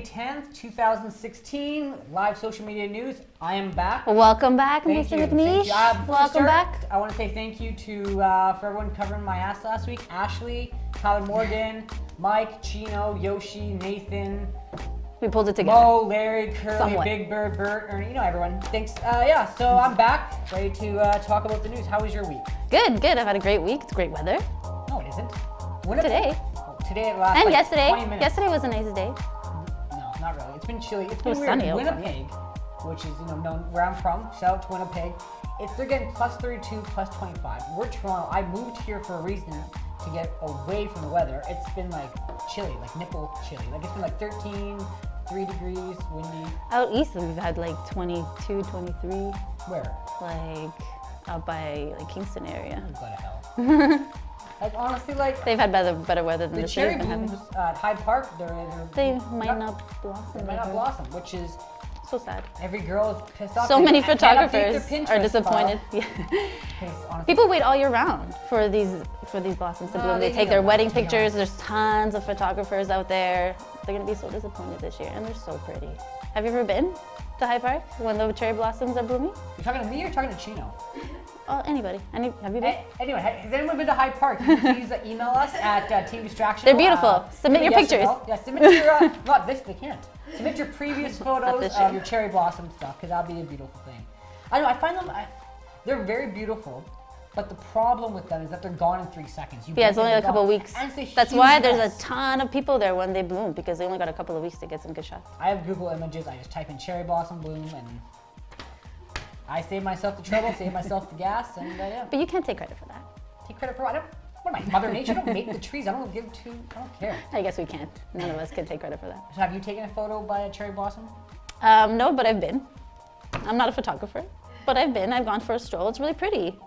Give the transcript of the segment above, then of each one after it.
10th, 2016, live social media news. I am back. Welcome back, Thank Mr. you. McNeish. Welcome back. I want to say thank you to for everyone covering my ass last week. Ashley, Tyler Morgan, Mike, Chino, Yoshi, Nathan. We pulled it together. Mo, Larry, Curly, Somewhat. Big Bird, Bert, Ernie, you know everyone. Thanks. Yeah, so I'm back, ready to talk about the news. How was your week? Good, good. I've had a great week. It's great weather. No, it isn't. Today. Oh, today it lasts And like yesterday. 20 minutes. Yesterday was a nice day. No, not really. It's been chilly. It's been was weird. sunny out Winnipeg, which is known where I'm from. Shout out to Winnipeg. They're getting plus 32, plus 25. We're Toronto. I moved here for a reason to get away from the weather. It's been like chilly, like nipple chilly. Like it's been like 13, 3 degrees, windy. Out east, we've had like 22, 23. Where? Like out by like Kingston area. Oh, go to hell. Like honestly, like They've had better weather than the the cherry city's been blooms having. at Hyde Park, They might not blossom. They might not blossom, which is So sad. every girl is pissed off. So They many can't update their photographers Pinterest are disappointed. file. Yeah. Because honestly, People wait all year round for these blossoms to No, bloom. they They take need their a lot, wedding to be pictures. honest. There's tons of photographers out there. They're gonna be so disappointed this year, and they're so pretty. Have you ever been to Hyde Park when the cherry blossoms are blooming? you're talking to me or talking to Chino? Anybody? Have you been? Anyway, has anyone been to Hyde Park? You can please email us at Team Distractional. They're beautiful. Submit your yes or pictures. no. Yeah, submit your, not this, they can't. Submit your previous photos this of year. your cherry blossom stuff, because that'll be a beautiful thing. I know, I find them, they're very beautiful, but the problem with them is that they're gone in 3 seconds. Yeah, it's only a couple gone. weeks. And it's a That's huge why there's mess. a ton of people there when they bloom, because they only got a couple of weeks to get some good shots. I have Google Images, I just type in cherry blossom bloom, and I save myself the trouble, save myself the gas, and yeah. But you can't take credit for that. Take credit for what am I, Mother Nature? I don't make the trees, I don't care. I guess we can't. None of us can take credit for that. So have you taken a photo by a cherry blossom? No, but I've been. I'm not a photographer, but I've been. I've gone for a stroll. It's really pretty.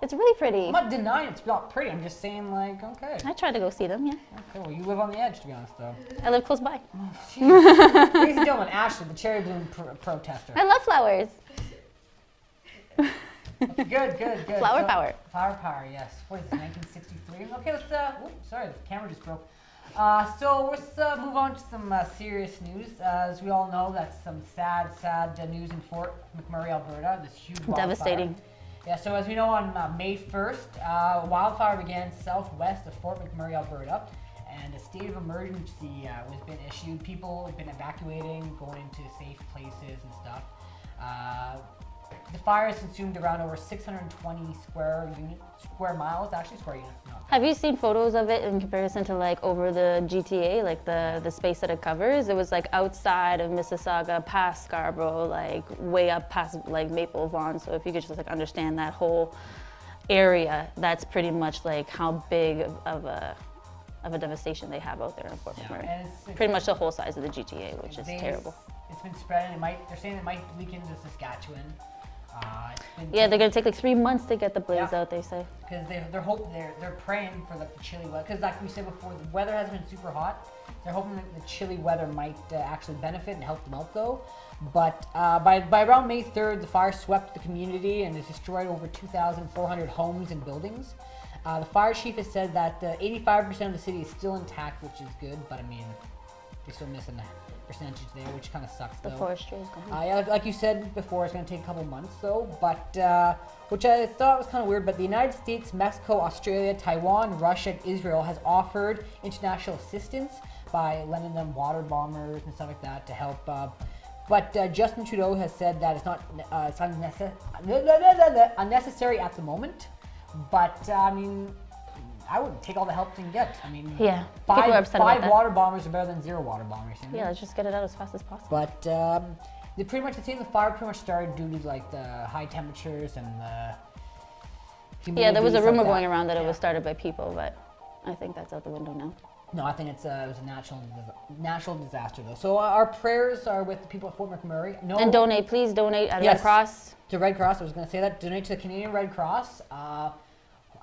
It's really pretty. I'm not denying it's not pretty, I'm just saying like, okay. I tried to go see them, yeah. Okay, well you live on the edge to be honest though. I live close by. Jeez. Ladies and gentlemen, Ashley, the cherry bloom protester. I love flowers. Good. Flower power. Flower power, yes. What is this, 1963? Okay, let's, oops, sorry, the camera just broke. So let's move on to some serious news. As we all know, that's some sad news in Fort McMurray, Alberta. This huge wildfire. Devastating. Yeah, so as we know, on May 1st, a wildfire began southwest of Fort McMurray, Alberta, and a state of emergency was been issued. People have been evacuating, going into safe places and stuff. The fire has consumed around over 620 square miles, actually square units. Not Have you seen photos of it in comparison to like over the GTA, like the space that it covers? It was like outside of Mississauga, past Scarborough, like way up past like Maple Vaughan. So if you could just like understand that whole area, that's pretty much like how big of a devastation they have out there in Fort McMurray. and it's Pretty much the whole size of the GTA, which is terrible. It's been spreading. They're saying it might leak into Saskatchewan. Yeah, they're gonna take like 3 months to get the blaze out, they say. Because they're praying for like the chilly weather. Because like we said before, the weather hasn't been super hot. They're hoping that the chilly weather might actually benefit and help them out though. But by around May 3rd, the fire swept the community and has destroyed over 2,400 homes and buildings. The fire chief has said that 85% of the city is still intact, which is good. But I mean, they're still missing a percentage there, which kind of sucks though. The forestry is gone. Yeah, like you said before, it's going to take a couple months though, but which I thought was kind of weird, but the United States, Mexico, Australia, Taiwan, Russia, and Israel has offered international assistance by lending them water bombers and stuff like that to help. But Justin Trudeau has said that it's unnecessary at the moment, but I mean, I would take all the help you can get. I mean, Yeah, people are upset about five that. water bombers are better than 0 water bombers. You know? Yeah, let's just get it out as fast as possible. But they pretty much, it seems the fire pretty much started due to like the high temperatures and the humidity. Yeah, there was a stuff rumor like that. going around that it Yeah. was started by people, but I think that's out the window now. No, I think it was a natural disaster though. So our prayers are with the people at Fort McMurray. No, And donate, please donate at Yes. Red Cross. to Red Cross. I was going to say that. Donate to the Canadian Red Cross.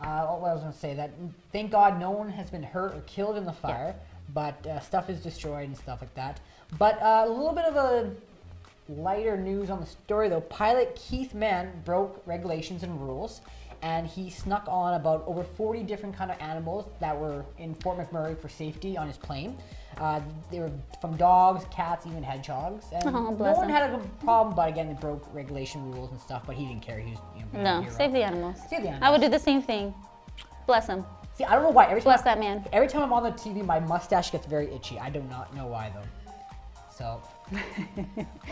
What I was going to say that. Thank God no one has been hurt or killed in the fire, but stuff is destroyed and stuff like that. But a little bit of a lighter news on the story though. Pilot Keith Mann broke regulations and rules, and he snuck on about over 40 different kind of animals that were in Fort McMurray for safety on his plane. They were from dogs, cats, even hedgehogs. And Oh, no bless one him. had a problem, but again, they broke regulation rules and stuff, but he didn't care. He was, being a No, hero. save the animals. Save the I would animals. do the same thing. Bless him. See, I don't know why. Every time Bless that man. Every time I'm on the TV, my mustache gets very itchy. I do not know why, though. So,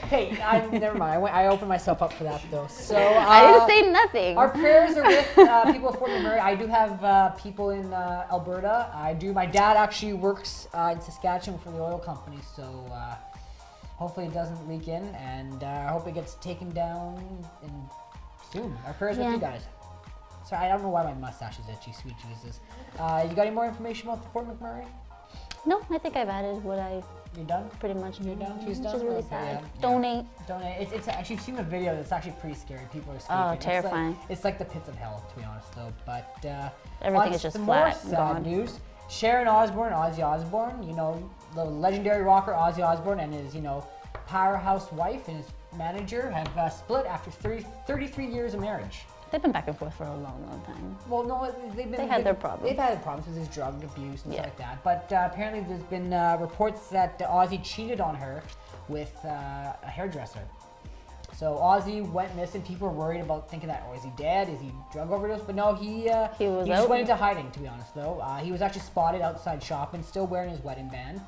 hey, never mind. I opened myself up for that, though. So I didn't say nothing. our prayers are with people of Fort McMurray. I do have people in Alberta. My dad actually works in Saskatchewan for the oil company, so hopefully it doesn't leak in, and I hope it gets taken down soon. Our prayers with you guys. Sorry, I don't know why my mustache is itchy. Sweet Jesus. You got any more information about Fort McMurray? No, I think I've added what You're done? pretty much You're done? She's which done? is really Okay, sad. yeah. Donate. Donate. It's actually, you've seen the video. It's actually pretty scary. People are escaping. Oh, terrifying. It's like the pits of hell, to be honest, though. But Everything on is just some flat, more sad gone. news. Sharon Osbourne, Ozzy Osbourne, the legendary rocker Ozzy Osbourne, and his powerhouse wife and his manager have split after 33 years of marriage. They've been back and forth for a long, long time. Well, no, They had their problems. They've had problems with his drug abuse and Yeah. stuff like that. But apparently, there's been reports that Ozzy cheated on her with a hairdresser. So Ozzy went missing. People were worried about thinking that, is he dead? Is he drug overdose? But no, he was just out. went into hiding. To be honest, though, he was actually spotted outside shopping, still wearing his wedding band.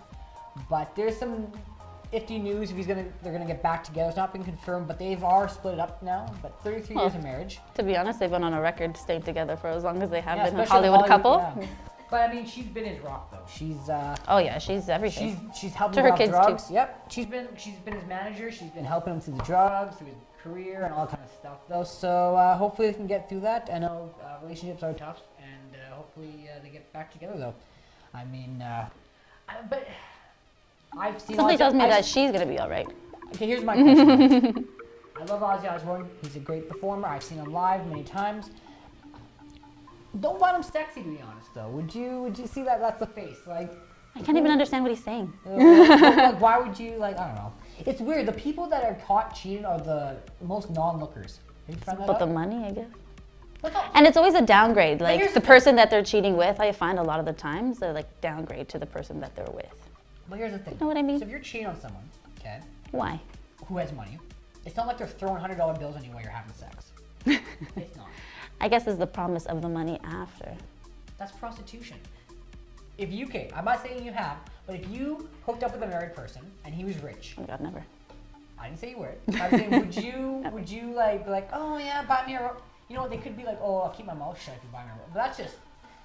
But there's some iffy news if they're gonna get back together. It's not been confirmed, but they are split up now. But 33 years of marriage. To be honest, they've been on a record staying together for as long as they have Yeah, been a especially Hollywood couple. yeah. But I mean, she's been his rock though. She's Oh yeah, she's everything. she's helped To him her with kids, drugs. too. Yep, she's been his manager. She's been helping him through the drugs, through his career, and all kind of stuff though. So hopefully they can get through that. I know relationships are tough, and hopefully they get back together though. I mean, but I've seen. Somebody tells me that she's gonna be all right. Okay, here's my question. I love Ozzy Osbourne. He's a great performer. I've seen him live many times. Don't find him sexy, to be honest, though. Would you see that? That's the face. Like, I can't even understand what he's saying. like, why would you, I don't know. It's weird. The people that are caught cheating are the most non-lookers. Have you found that But out? the money, I guess. But no, And it's always a downgrade. Like here's the the person that they're cheating with, I find a lot of the times they like downgrade to the person that they're with. but here's the thing. Know what I mean? So if you're cheating on someone, okay, Why? who has money, it's not like they're throwing $100 bills on you while you're having sex. It's not. I guess it's the promise of the money after. That's prostitution. If you, okay, I'm not saying you have, but if you hooked up with a married person and he was rich, Oh my God, never. I didn't say you would. I was saying, would you like be like, oh yeah, buy me a rope? You know what? They could be like, oh, I'll keep my mouth shut if you buy me a rope. But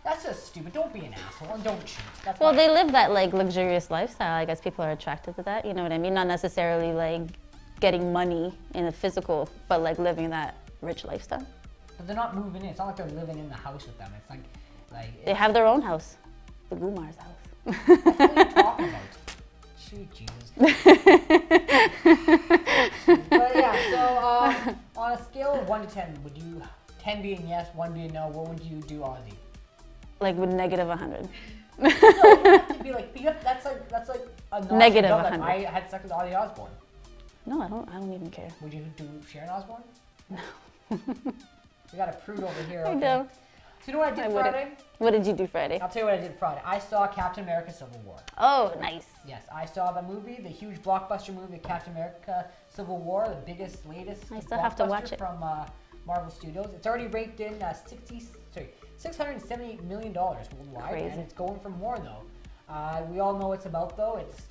that's just stupid. Don't be an asshole and don't cheat. That's Well, my- they live that like luxurious lifestyle. I guess people are attracted to that. You know what I mean? Not necessarily like getting money in the physical, but like living that rich lifestyle. But they're not moving in. It's not like they're living in the house with them. It's like They have their own house, the Gumar's house. what are you talking about? Shoot, Jesus. But yeah, so on a scale of 1 to 10, would you 10 being yes, 1 being no? What would you do, Ozzy? Like with negative 100. No, you have to be like that's like a notch Negative above, like, 100. I had sex with Ozzy Osbourne. No, I don't even care. Would you do Sharon Osbourne? No. We got a prude over here. I Okay. know. So you know what I did wouldn't. Friday? What did you do Friday? I'll tell you what I did Friday. I saw Captain America: Civil War. Oh, nice. Yes, I saw the movie, the huge blockbuster movie, Captain America: Civil War, the biggest, latest I still have to watch blockbuster it. from Marvel Studios. It's already raked in $678 million worldwide, Crazy. and it's going for more though. We all know what it's about though. It's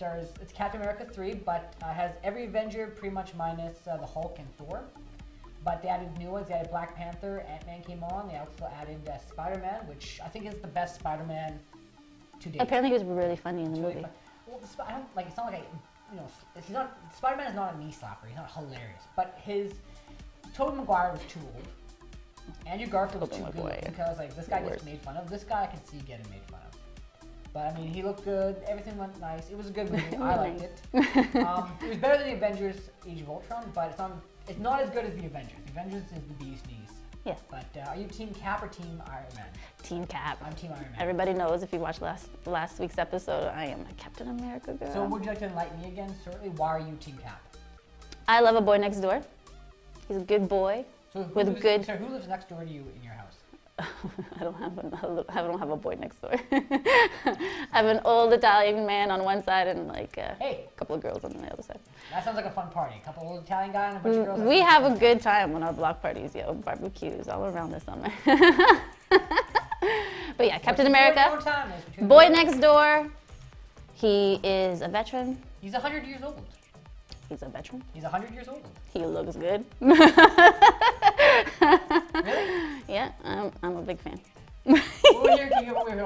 Captain America 3, but has every Avenger pretty much minus the Hulk and Thor. But they added new ones. They added Black Panther, Ant-Man came on. They also added Spider-Man, which I think is the best Spider-Man to date. Apparently, he was really funny in the It's really movie. fun. Well, I don't like. It's not like he's not. Spider-Man is not a knee slapper. He's not hilarious. But Tobey Maguire was too old. Andrew Garfield was Tobey too good Maguire. because this guy gets Worst. made fun of. This guy I can see getting made fun of. But I mean, he looked good. Everything went nice. It was a good movie. I liked it. It was better than the Avengers: Age of Ultron, but it's not as good as the Avengers. The Avengers is the bee's knees. Yeah. But are you Team Cap or Team Iron Man? Team Cap. I'm Team Iron Man. Everybody knows if you watched last week's episode, I am a Captain America girl. So would you like to enlighten me again? Certainly. Why are you Team Cap? I love A Boy Next Door. He's a good boy. So who With lives, good- So who lives next door to you in your house? I don't have a boy next door. I have an old Italian man on one side and like a couple of girls on the other side. That sounds like a fun party. A couple old Italian guys and a bunch of girls. We have a good time on our block parties, yo. Barbecues all around the summer. But yeah, Captain America. Boy next door. He is a veteran. He's 100 years old. He's a veteran. He's 100 years old. He looks good. Really? Yeah, I'm a big fan. Okay, hold on.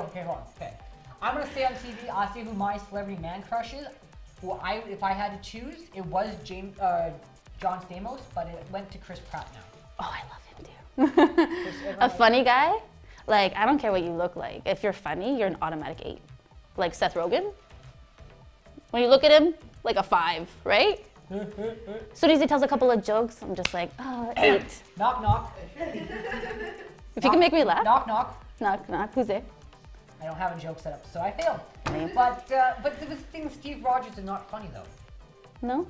Okay. I'm gonna stay on TV. I'll see who my celebrity man crush is. If I had to choose, it was John Stamos, but it went to Chris Pratt now. Oh, I love him too. A funny guy? Like, I don't care what you look like. If you're funny, you're an automatic 8. Like Seth Rogen. When you look at him, like a 5, right? As soon as he tells a couple of jokes, I'm just like, oh, 8. Knock, knock. If you can make me laugh. Knock, knock. Knock, knock. Who's there? I don't have a joke set up, so I failed. But the thing, Steve Rogers is not funny though. No?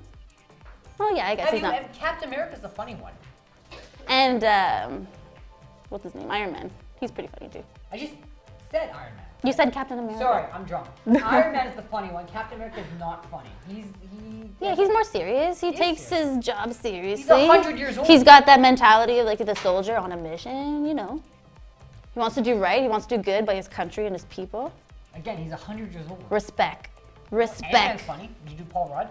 Oh yeah, I guess he's not. Captain America's the funny one. And what's his name? Iron Man. He's pretty funny too. I just said Iron Man. You said Captain America. Sorry, I'm drunk. Iron Man is the funny one. Captain America is not funny. He's more serious. He takes his job seriously. He's 100 years old. He's got that mentality of like the soldier on a mission, you know. He wants to do right. He wants to do good by his country and his people. Again, he's 100 years old. Respect. Respect. Ant-Man's funny. Did you do Paul Rudd?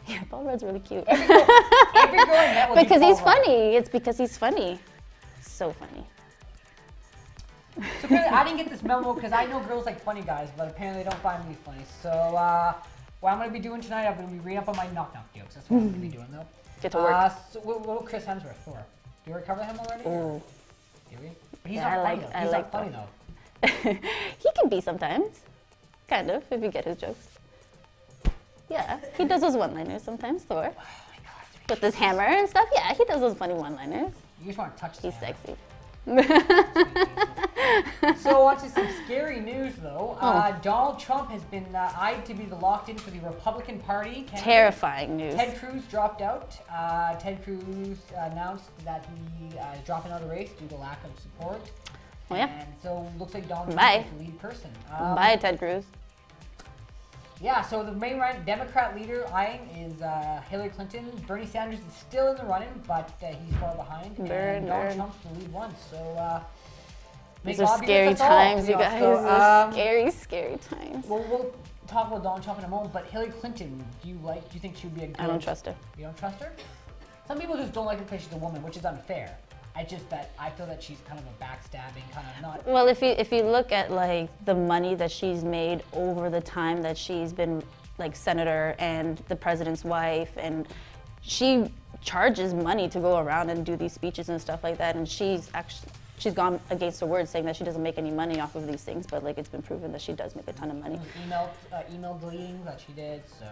Yeah, Paul Rudd's really cute. Every girl I met will because do he's Paul Rudd. funny. It's because he's funny. So funny. So apparently I didn't get this memo because I know girls like funny guys, but apparently they don't find me funny. So what I'm going to be doing tonight, I'm going to be reading up on my knock-knock jokes. That's what I'm going to be doing though. Get to work. So what about Chris Hemsworth, Thor? Do you cover him already? Ooh. Do we? But he's not funny though. He's not funny though. He can be sometimes. Kind of, if you get his jokes. Yeah, he does those one-liners sometimes, Thor. Oh my God. With his hammer and stuff, yeah, he does those funny one-liners. You just want to touch his He's hammer. sexy. So on to some scary news though. Donald Trump has been eyed to be locked in for the Republican Party candidate. Terrifying news. Ted Cruz dropped out. Ted Cruz announced that he is dropping out of the race due to lack of support. Oh yeah. And so looks like Donald Trump Bye. is the lead person. Bye, Ted Cruz. Yeah, so the main Democrat leader eyeing is Hillary Clinton. Bernie Sanders is still in the running, but he's far behind. And Donald Trump's the lead one. So these are scary times, you guys. These are scary, scary times. Well, we'll talk about Donald Trump in a moment, but Hillary Clinton, do you think she would be a good... I don't trust her. You don't trust her? Some people just don't like her because she's a woman, which is unfair. I feel that she's kind of a backstabbing, kind of not... Well, if you look at like the money that she's made over the time that she's been like senator and the president's wife, and she charges money to go around and do these speeches and stuff like that, and she's gone against her word saying that she doesn't make any money off of these things, but like it's been proven that she does make a ton of money. Email deleting that she did, so...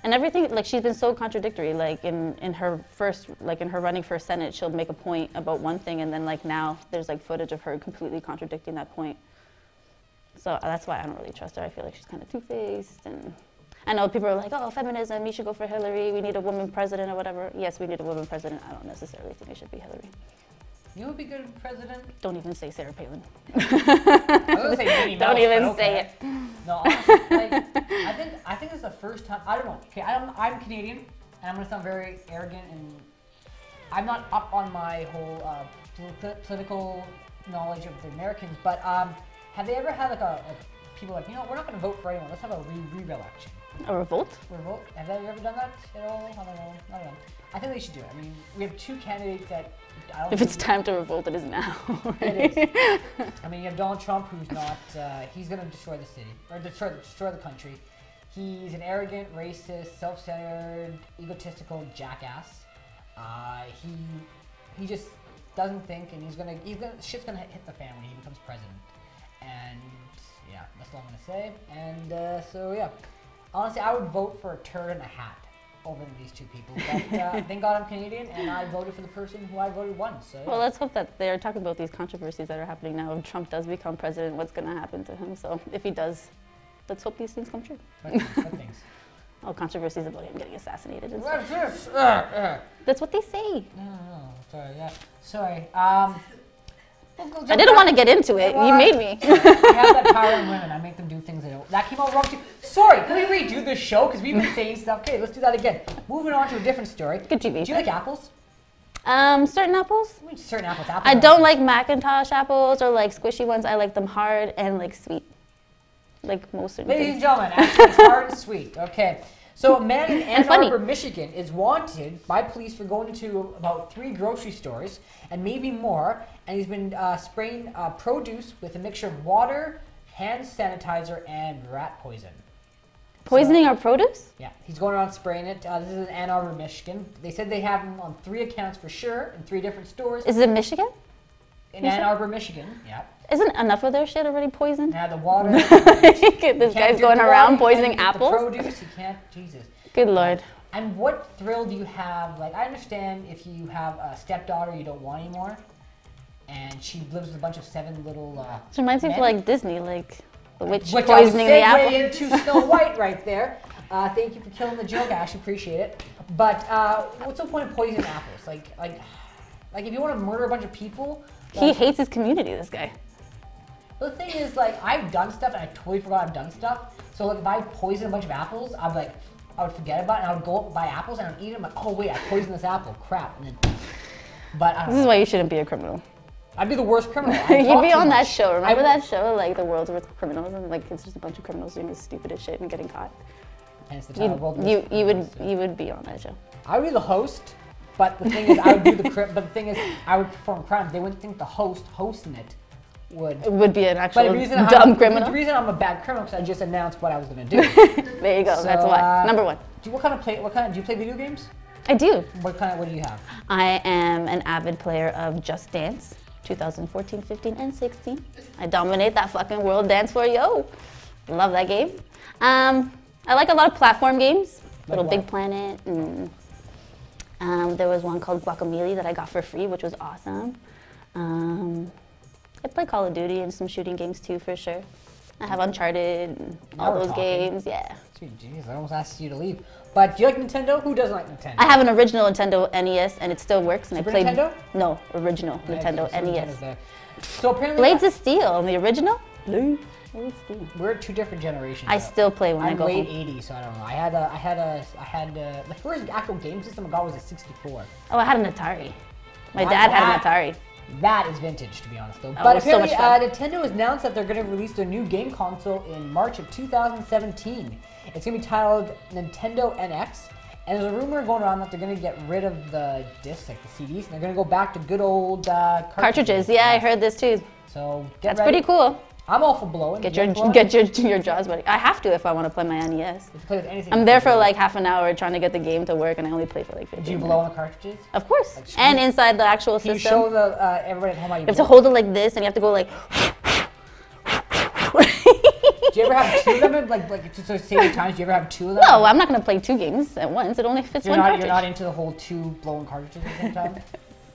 And everything, like she's been so contradictory, like in her running for Senate, she'll make a point about one thing and then like now there's like footage of her completely contradicting that point. So that's why I don't really trust her. I feel like she's kind of two-faced, and I know people are like, oh, feminism, you should go for Hillary, we need a woman president or whatever. Yes, we need a woman president. I don't necessarily think it should be Hillary. You would be good president? Don't even say Sarah Palin. I was gonna say Minnie Mouse, don't even okay. say it. No, honestly, like, I think it's the first time. I don't know. Okay, I'm Canadian, and I'm gonna sound very arrogant, and I'm not up on my whole political knowledge of the Americans. But have they ever had like a people like, you know, we're not gonna vote for anyone. Let's have a re-election. A revolt? Revolt? Have they ever done that at all? I don't know. I don't know. I think they should do it. I mean, we have two candidates that. If it's time to revolt, it is now. It is. I mean, you have Donald Trump, who's not. He's going to destroy the city or destroy the country. He's an arrogant, racist, self-centered, egotistical jackass. He just doesn't think, and shit's gonna hit the fan when he becomes president. And yeah, that's all I'm gonna say. And so yeah, honestly, I would vote for a turd in a hat over these two people. But thank God I'm Canadian, and I voted for the person who I voted won. So yeah. Well, let's hope that they're talking about these controversies that are happening now. If Trump does become president, what's going to happen to him? So if he does, let's hope these things come true. What things? Oh, controversies about him getting assassinated and What's stuff. this? That's what they say. No, sorry, yeah, sorry. I didn't want to get into it. You made me. I have that power in women. I make them do things they don't. That came out wrong too. Sorry, can we redo this show? Because we've been saying stuff. Okay, let's do that again. Moving on to a different story. Good TV. Do you like apples? Certain apples. I mean, certain apples. I don't like Macintosh apples or like squishy ones. I like them hard and like sweet. Like most certain Ladies things. and gentlemen, actually it's hard and sweet. Okay. So a man in Ann funny. Arbor, Michigan is wanted by police for going into about 3 grocery stores and maybe more, and he's been spraying produce with a mixture of water, hand sanitizer, and rat poison. Poisoning our produce? Yeah, he's going around spraying it. This is in Ann Arbor, Michigan. They said they have him on 3 accounts for sure in 3 different stores. Is it Michigan? In Ann Arbor, Michigan, yeah. Isn't enough of their shit already poisoned? Yeah, the water. This guy's going around poisoning apples? The produce, you can't, Jesus. Good Lord. And what thrill do you have? Like, I understand if you have a stepdaughter you don't want anymore, and she lives with a bunch of 7 little. It reminds me of like Disney, like the witch Which poisoning the I apple. was into Snow White right there. Thank you for killing the joke. I actually appreciate it. But what's the point of poisoning apples? Like if you want to murder a bunch of people. He hates his community. This guy. The thing is, like, I've done stuff and I totally forgot I've done stuff. So like, if I poison a bunch of apples, I would forget about it, and I would go up and buy apples and I would eat them. Like, oh wait, I poisoned this apple. Crap. And then, but I don't This know. is why you shouldn't be a criminal. I'd be the worst criminal. You'd be on that show. Remember that show, like the World's Worst Criminals, and like it's just a bunch of criminals doing the stupidest shit and getting caught. Hence the title, World Worst You would be on that show. I would be the host, but the thing is, I would do the crime. But the thing is, I would perform crimes. They wouldn't think the host hosting it would. It would be an actual But the reason dumb criminal. The reason I'm a bad criminal is I just announced what I was going to do. There you go. So, That's why. Number 1. Do you play video games? I do. What do you have? I am an avid player of Just Dance, 2014, 15, and 16. I dominate that fucking world dance floor, yo. Love that game. I like a lot of platform games. Little Big Planet. And, there was one called Guacamelee that I got for free, which was awesome. I play Call of Duty and some shooting games too, for sure. I have Uncharted and all those games, yeah. Sweet jeez, I almost asked you to leave. But do you like Nintendo? Who doesn't like Nintendo? I have an original Nintendo NES and it still works. And Super I played Nintendo? No, original Nintendo NES. So apparently, Blades of Steel and the original. Blades of Steel. we're 2 different generations. I still play when I I'm go late home. 80s, so I don't know. I had the first actual game system I got was a 64. Oh, I had an Atari. My dad had an Atari. That is vintage, to be honest, though. Oh, But it was so apparently, much fun. Nintendo has announced that they're going to release their new game console in March of 2017. It's going to be titled Nintendo NX, and there's a rumor going around that they're going to get rid of the discs, like the CDs, and they're going to go back to good old Cartridges. Yeah, I heard this too. So That's pretty cool. I'm all for blowing. Get your jaws ready. I have to if I want to play my NES. You can play with anything. I'm there for like half an hour trying to get the game to work, and I only play for like 15 Do you minutes. blow on the cartridges? Of course. And inside the actual Can system. you show the everybody at home how you You have to hold it like this, and you have to go like. Do you ever have 2 of them? Like to save times, do you ever have 2 of them? No, I'm not gonna play 2 games at once. It only fits one cartridge. You're not into the whole 2 blowing cartridges at the same time?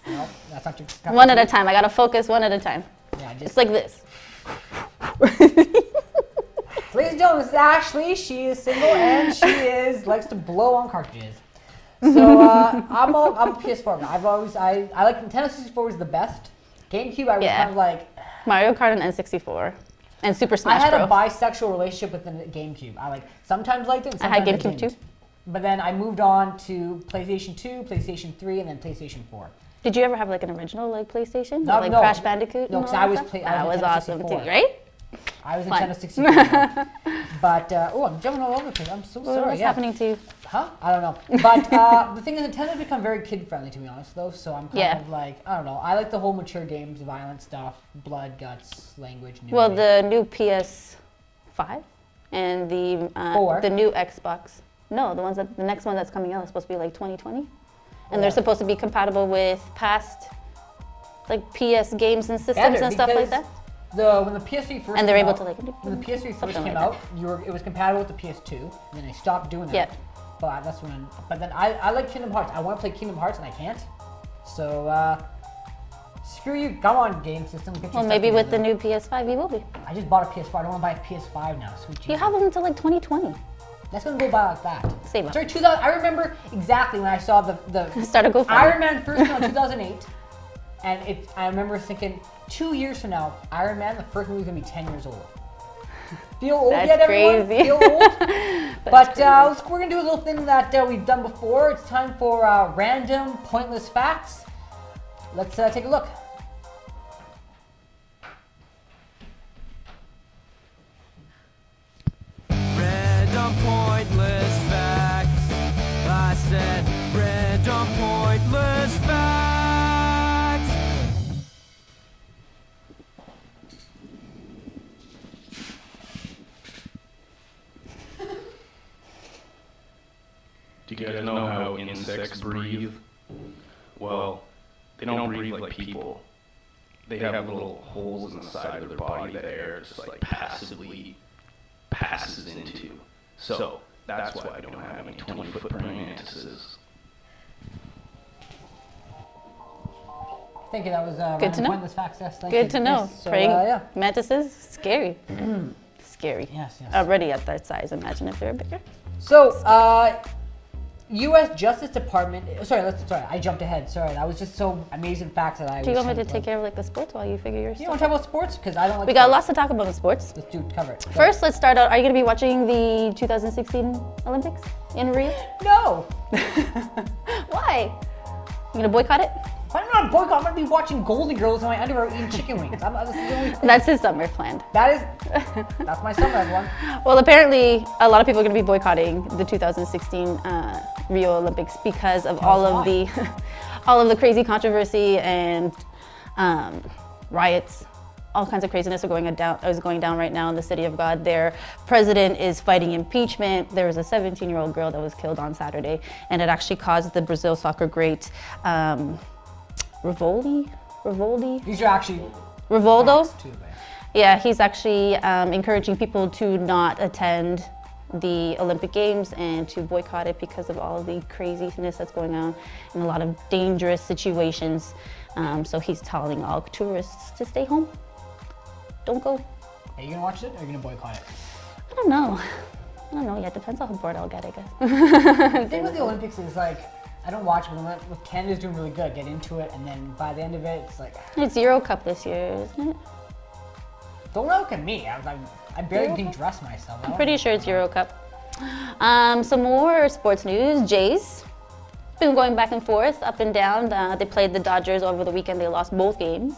No, that's not your cup of One at tea? a time. I gotta focus one at a time. Yeah, It's like this. Ladies and gentlemen, this is Ashley. She is single and she likes to blow on cartridges. So I'm a PS4 guy. I like Nintendo 64 was the best. GameCube I was kind of like. Mario Kart and N64. And Super Smash I had Bros. a bisexual relationship with the GameCube. I sometimes liked it. And I had sometimes GameCube didn't. too. But then I moved on to PlayStation 2, PlayStation 3, and then PlayStation 4. Did you ever have like an original like PlayStation? No, like no. Crash Bandicoot? No, and because all I that was stuff? I That was Nintendo awesome 64. too, right? I was Fun. Nintendo 64. But I'm jumping all over the place. I'm so sorry. What's happening to you? Huh? I don't know. But the thing is, Nintendo's become very kid-friendly, to be honest, though. So I'm kind of like, I don't know. I like the whole mature games, violent stuff, blood, guts, language. Well, the new PS5 and the new Xbox. No, the next one that's coming out is supposed to be like 2020, and they're supposed to be compatible with past like PS games and systems and stuff like that. When the PS3 first and they're came able out, to like when the PS3 first something came like out, it was compatible with the PS2, and then they stopped doing that. Yeah. But that's when. But then I like Kingdom Hearts. I want to play Kingdom Hearts and I can't. So screw you. Come on, game system. Get your Well, stuff maybe with the together. new PS5 you will be. I just bought a PS4. I don't want to buy a PS5 now. Sweet Jesus. You have them until like 2020. That's gonna go by like that. Save up. Sorry, 2000. I remember exactly when I saw the Started go. Iron Man first came out in 2008. And I remember thinking, 2 years from now, Iron Man, the first movie, is going to be 10 years old. Feel old That's yet, everyone? crazy. Feel old? But we're going to do a little thing that we've done before. It's time for random, pointless facts. Let's take a look. Random pointless facts. I said random pointless facts. Do you guys know how insects breathe? Well, they don't breathe like people. They have little holes in the side of their body that air just like passively passes into. So that's why I don't have any 20-foot praying mantises. Thank you. That was Good to know. pointless facts. Yes, thank Good you. to know. Yes, so, Praying yeah. mantises, scary. Scary. Yes, yes. Already at that size, imagine if they were bigger. So, U.S. Justice Department. Sorry, I jumped ahead. Sorry, that was just so amazing facts that I. Do you want me to take care of like the sports while you figure your You stuff? want to talk about sports? Because I don't like. We got sports. lots to talk about in sports. Let's cover it. Go. First, let's start out. Are you going to be watching the 2016 Olympics in Rio? No. Why? You going to boycott it? I'm not boycott. I'm gonna be watching Golden Girls in my underwear eating chicken wings. This is the only thing. That's his summer planned. That's my summer, everyone. Well, apparently, a lot of people are going to be boycotting the 2016 Rio Olympics because of all of the crazy controversy and riots. All kinds of craziness is going down right now in the City of God. Their president is fighting impeachment. There was a 17-year-old girl that was killed on Saturday, and it actually caused the Brazil soccer great Rivoldi? These are actually Rivaldo? facts too, but- Yeah, he's actually encouraging people to not attend the Olympic Games and to boycott it because of all of the craziness that's going on and a lot of dangerous situations. So he's telling all tourists to stay home. Don't go. Are you gonna watch it or are you gonna boycott it? I don't know. Yeah, it depends on how bored I'll get, I guess. The thing with the Olympics is like, I don't watch it, but with Canada's doing really good, get into it, and then by the end of it, it's like, It's Euro Cup this year, isn't it? don't look at me. I barely can dress myself. I'm pretty sure it's Euro Cup. Some more sports news. Jays been going back and forth, up and down. They played the Dodgers over the weekend. They lost both games,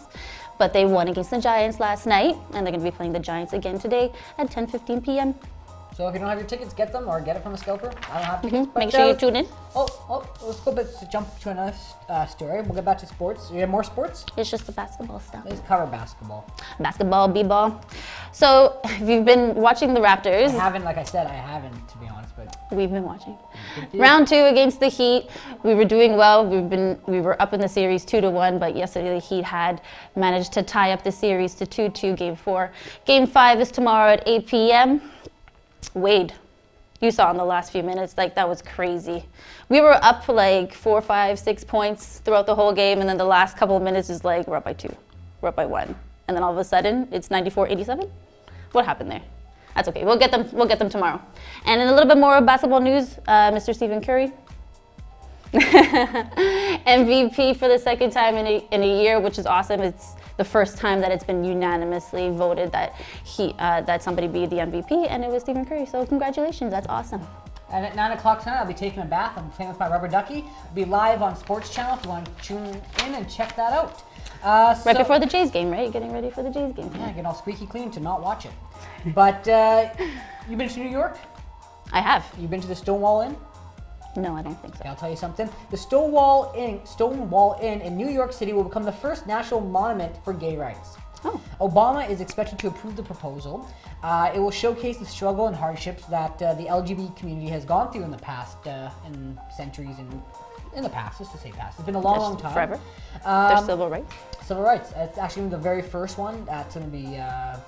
but they won against the Giants last night, and they're going to be playing the Giants again today at 10:15 p.m. So if you don't have your tickets, get them or get it from a scalper. I don't have tickets. But, Make sure you tune in. Let's go back to jump to another story. We'll get back to sports. You have more sports? It's just the basketball stuff. Let's cover basketball. Basketball, b-ball. So if you've been watching the Raptors, Like I said, I haven't, to be honest, but we've been watching. Round 2 against the Heat, we were doing well. We were up in the series 2-1, but yesterday the Heat had managed to tie up the series to 2-2, Game 4. Game 5 is tomorrow at 8 p.m. Wade, you saw in the last few minutes, like that was crazy. We were up like 4, 5, 6 points throughout the whole game, and then the last couple of minutes is like we're up by 2, we're up by 1, and then all of a sudden it's 94-87. What happened there? That's okay. We'll get them tomorrow. And in a little bit more of basketball news, Mr. Stephen Curry, MVP for the second time in a year, which is awesome. It's the first time that it's been unanimously voted that that somebody be the MVP, and it was Stephen Curry. So congratulations, that's awesome. And at 9 o'clock tonight, I'll be taking a bath. I'm playing with my rubber ducky. I'll be live on Sports Channel if you want to tune in and check that out. Right before the Jays game, right? Getting ready for the Jays game. Yeah, get all squeaky clean to not watch it. But you've been to New York? I have. You've been to the Stonewall Inn? No, I don't think so. Okay, I'll tell you something. The Stonewall Inn in New York City will become the first national monument for gay rights. Oh. Obama is expected to approve the proposal. It will showcase the struggle and hardships that the LGBT community has gone through in the past, in centuries, and in the past, just to say past. It's been a long, long time. Forever. There's civil rights. Civil rights. It's actually the very first one. That's going to be, yeah.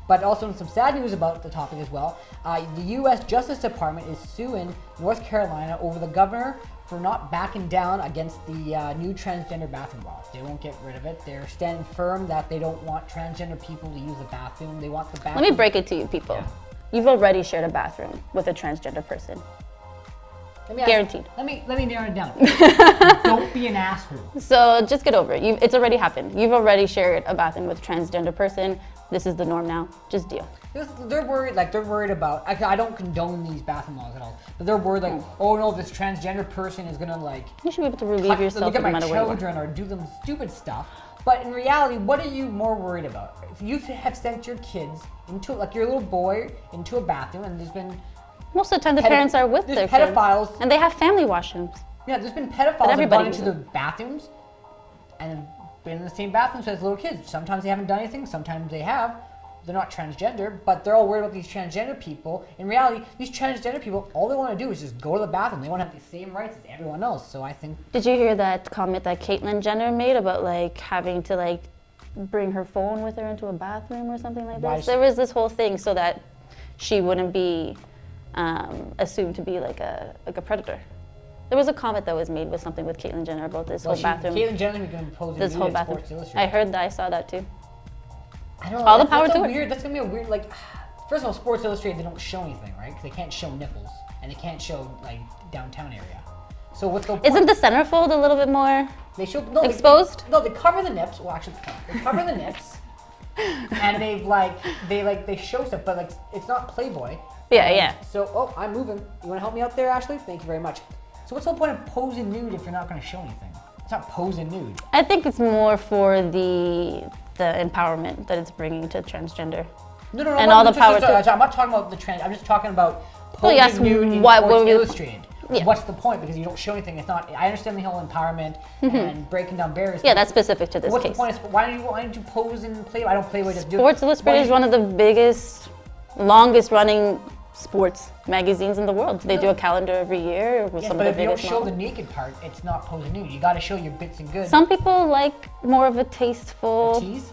But also some sad news about the topic as well. The U.S. Justice Department is suing North Carolina over the governor for not backing down against the new transgender bathroom law. They won't get rid of it. They're standing firm that they don't want transgender people to use the bathroom. They want the bathroom. Let me break it to you, people. Yeah. You've already shared a bathroom with a transgender person. Guaranteed. Let me narrow it down. Don't be an asshole. So just get over it. It's already happened. You've already shared a bathroom with a transgender person. This is the norm now. Just deal. They're worried about. I don't condone these bathroom laws at all, but they're worried like, oh no, this transgender person is gonna like. You should be able to relieve yourself look at no my matter where you are. children or do them stupid stuff. But in reality, what are you more worried about? If you have sent your kids into like your little boy into a bathroom, and there's been most of the time the parents are with their pedophiles, kids, and they have family washrooms. Yeah, there's been pedophiles that have gone into the bathrooms and been in the same bathrooms as little kids. Sometimes they haven't done anything, sometimes they have. They're not transgender, but they're all worried about these transgender people. In reality, these transgender people, all they want to do is just go to the bathroom. They want to have the same rights as everyone else. So I think. Did you hear that comment that Caitlyn Jenner made about like having to like bring her phone with her into a bathroom or something like this? There was this whole thing so that she wouldn't be assumed to be like a predator. There was a comment that was made with something with Caitlyn Jenner about this whole bathroom. Caitlyn Jenner is going to pose this whole bathroom. I heard that. I saw that too. I don't know. All the power to it. That's gonna be a weird, like, first of all, Sports Illustrated, they don't show anything, right? Because they can't show nipples and they can't show like downtown area. So what's the point? Isn't the centerfold a little bit more exposed? They cover the nips. Well, actually, they cover the nips, and they show stuff, but like it's not Playboy. Yeah. So I'm moving. You want to help me out there, Ashley? Thank you very much. So what's the point of posing nude if you're not going to show anything? It's not posing nude. I think it's more for the empowerment that it's bringing to transgender. No. And all the power to it. I'm not talking about the trans. I'm just talking about posing nude in Sports Illustrated. Yeah. What's the point? Because you don't show anything. It's not. I understand the whole empowerment and breaking down barriers. Yeah, that's specific to this what's case. The point? Why did you pose in Playboy? I don't Playboy. Just Sports Illustrated is one of the biggest, longest running sports magazines in the world. They do a calendar every year with some of the biggest. But if you don't show the naked part, it's not posing nude. You got to show your bits and goods. Some people like more of a tasteful. Tease?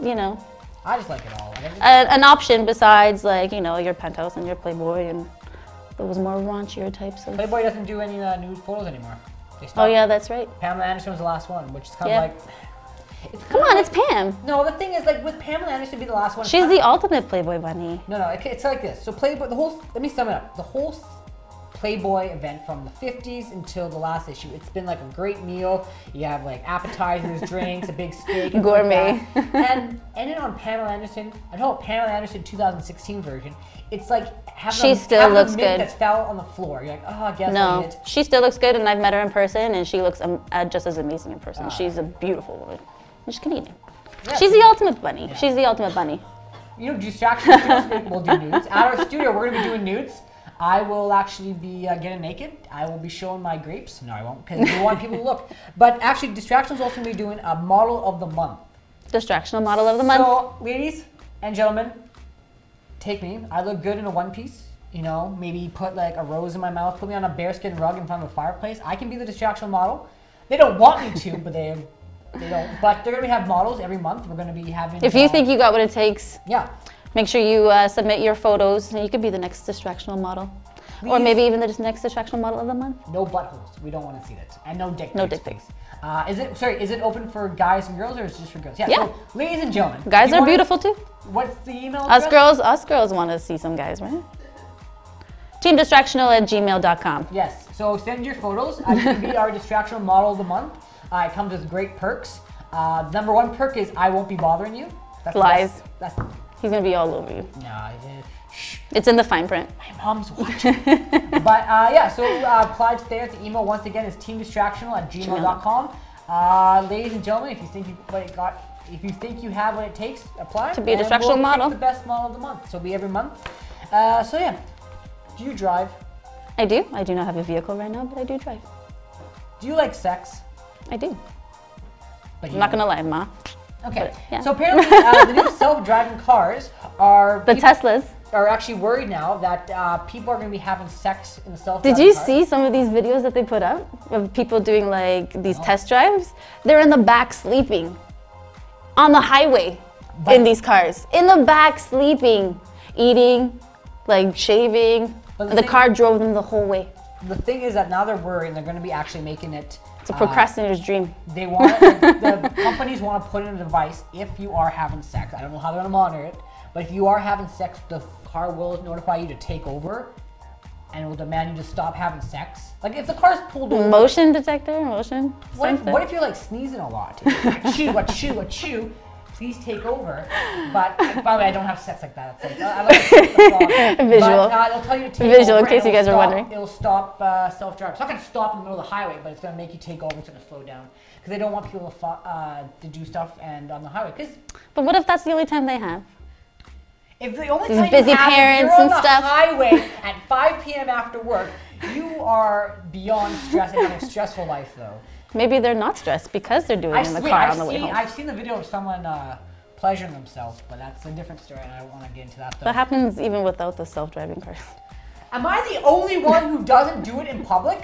You know. I just like it all. An option besides like your Penthouse and your Playboy and those more raunchier types of. Playboy doesn't do any nude photos anymore. Oh yeah, that's right. Pamela Anderson was the last one, which is kind of like. Come on, it's Pam. No, the thing is, like, with Pamela Anderson be the last one. She's the ultimate Playboy bunny. No, it's like this. So Playboy, let me sum it up. The whole Playboy event from the 50s until the last issue, it's been like a great meal. You have like appetizers, drinks, a big steak. Gourmet. Like and ended on Pamela Anderson. I know Pamela Anderson 2016 version. It's like having still looks good. That fell on the floor. You're like, oh, I guess no, I did. She still looks good, and I've met her in person, and she looks just as amazing in person. She's a beautiful woman. She's Canadian. Yeah, she's the ultimate bunny. Yeah. She's the ultimate bunny. You know, Distractional will do nudes. At our studio, we're going to be doing nudes. I will actually be getting naked. I will be showing my grapes. No, I won't, because we want people to look. But actually, Distractional's also going to be doing a model of the month. Distractional model of the month. So, ladies and gentlemen, take me. I look good in a one piece. You know, maybe put like a rose in my mouth. Put me on a bearskin rug in front of a fireplace. I can be the Distractional model. They don't want me to, but they don't. But they're going to have models every month. We're going to be having. If you think you got what it takes. Yeah. Make sure you submit your photos, and you could be the next Distractional model. Please. Or maybe even the next Distractional model of the month. No buttholes. We don't want to see that. And no dick pics. No dick pics. Is it open for guys and girls, or is it just for girls? Yeah. So, ladies and gentlemen. Guys are beautiful too. What's the email address? Us girls want to see some guys, right? teamdistractional@gmail.com. Yes. So send your photos. You can be our Distractional model of the month. It comes with great perks. Number one perk is I won't be bothering you. That's lies. He's gonna be all over you. No, it's in the fine print. My mom's watching. But yeah, so apply there at the email. Once again, is teamdistractional@gmail.com. Ladies and gentlemen, if you think you have what it takes, apply to be a Distractional model. The best model of the month. So it'll be every month. So yeah, do you drive? I do. I do not have a vehicle right now, but I do drive. Do you like sex? I do. But I'm not gonna lie, Ma. Okay. Yeah. So apparently, the new self-driving cars Teslas are actually worried now that people are going to be having sex in the self-driving Did you cars. see some of these videos that they put up of people doing like these test drives? They're in the back sleeping on the highway in these cars. In the back sleeping, eating, like shaving. And the car drove them the whole way. The thing is that now they're worried and they're going to be actually making it. It's a procrastinator's dream. They want the companies want to put in a device if you are having sex. I don't know how they're going to monitor it, but if you are having sex, the car will notify you to take over and it will demand you to stop having sex. Like if the car's pulled over. Motion detector, motion What if you're like sneezing a lot? Achoo. Please take over. But by the way, I don't have sex like that. It's like, I like the visual. But it'll tell you to take Visual, over. in case you guys are wondering. It'll stop self-driving. It's not going to stop in the middle of the highway, but it's going to make you take over. It's going to slow down because they don't want people to do stuff and on the highway. But what if that's the only time they have? If the only time busy you have parents you're and on the stuff. highway at 5 p.m. after work, you are beyond stress and having a stressful life, though. Maybe they're not stressed because they're doing it in the car on the way home. I've seen the video of someone pleasuring themselves, but that's a different story, and I don't want to get into that, though. That happens even without the self-driving cars. Am I the only one who doesn't do it in public?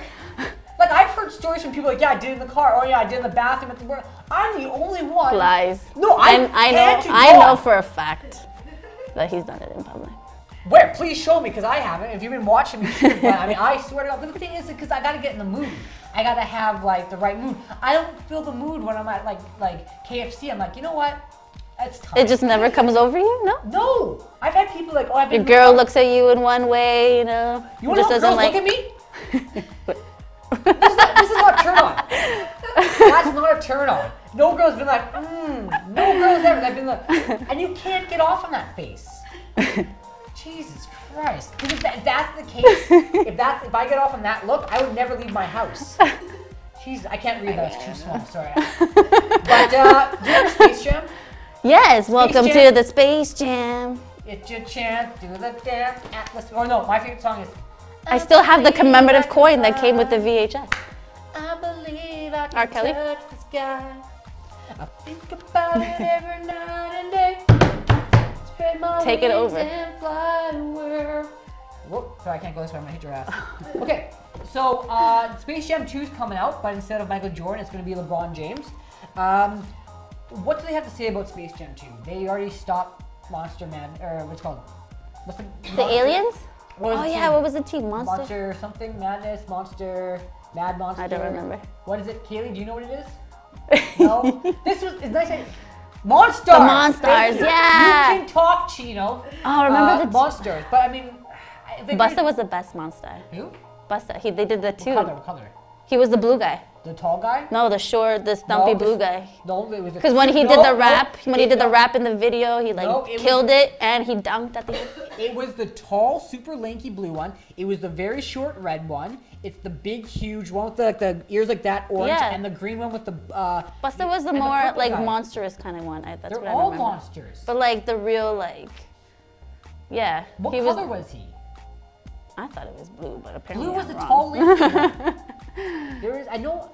Like, I've heard stories from people like, yeah, I did it in the car, or yeah, I did it in the bathroom at the work. I'm the only one. Lies. No, I know for a fact that he's done it in public. Where? Please show me, because I haven't. If you've been watching me, but I mean, I swear to God. But the thing is, because I gotta get in the mood. I gotta have like the right mood. I don't feel the mood when I'm at like KFC. I'm like, you know what? It's time. It just never comes over you, no? No. I've had people like, oh, I've been. Your girl looks at you in one way, you know. You want to know girls look at me? This is not a turn on. That's not a turn on. No girl's been like, no girl's ever. They've been like, and you can't get off on that face. Jesus Christ. Because if that's the case, if I get off on that look, I would never leave my house. Jeez, I can't read that. It's too small. Sorry. But do you have Space Jam? Yes. Welcome to the Space Jam. It's your chance. Do the dance. Atlas. Or no, my favorite song is. I still have the commemorative coin that came with the VHS. I believe I can R. Kelly? touch the sky. I think about it every night and day. Spread my Take it wings over. and fly to world. Whoop, sorry, I can't go this way, I'm gonna hit your ass. Okay, so Space Jam 2 is coming out, but instead of Michael Jordan, it's gonna be LeBron James. What do they have to say about Space Jam 2? They already stopped Monster Man, or what's it called? What's The aliens? What was the Yeah, team? what was the team? Monster something, Madness, Monster, Mad Monster. I don't remember. What is it, Kaylee? Do you know what it is? No? It's nice. Monsters! The Monsters, yeah! You can talk, Chino. Oh, remember the Monsters, but I mean... Busta was the best monster. Who? Busta, they did the two. What color? He was the blue guy. The tall guy? No, the short, the stumpy blue guy. No, it was... Because when he did the rap, the rap in the video, he killed it and he dunked at the end. It was the tall, super lanky blue one. It was the very short red one. It's the big, huge one with the ears like that, orange, and the green one with the... Busta was the more monstrous kind of one. That's They're what I all remember. monsters. But like the real yeah. What color was he? I thought it was blue, but apparently Blue was I'm the wrong. tall lanky one. I know...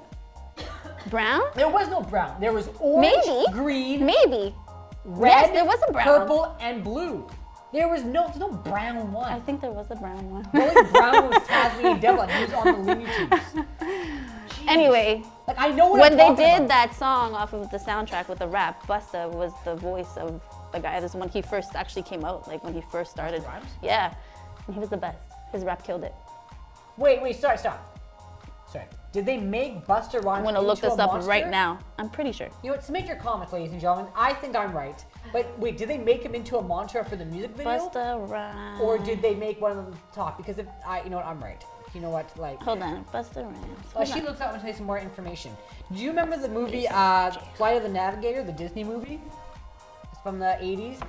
Brown? There was no brown. There was orange, green, maybe. red, Yes, there was a brown. purple, and blue. There's no brown one. I think there was a brown one. The only brown one was Tasmanian Devil, and he was on the Looney Tunes. Anyway, like I know what when I'm they talking did about. that song off of the soundtrack with the rap, Busta was the voice of the guy. This is when he first actually came out, like when he first started. Rhymes? Yeah, and he was the best. His rap killed it. Wait, stop. Sorry. Did they make Busta Rhymes I'm gonna look into this a up monster? right now. I'm pretty sure. You know what? Submit your comments, ladies and gentlemen. I think I'm right. But wait, did they make him into a monster for the music video? Busta Rhymes. Or did they make one of them talk? Because you know what, I'm right. You know what, Hold on, Busta Rhymes. While she looks up and tell you some more information. Do you remember the movie Flight of the Navigator, the Disney movie? It's from the 80s.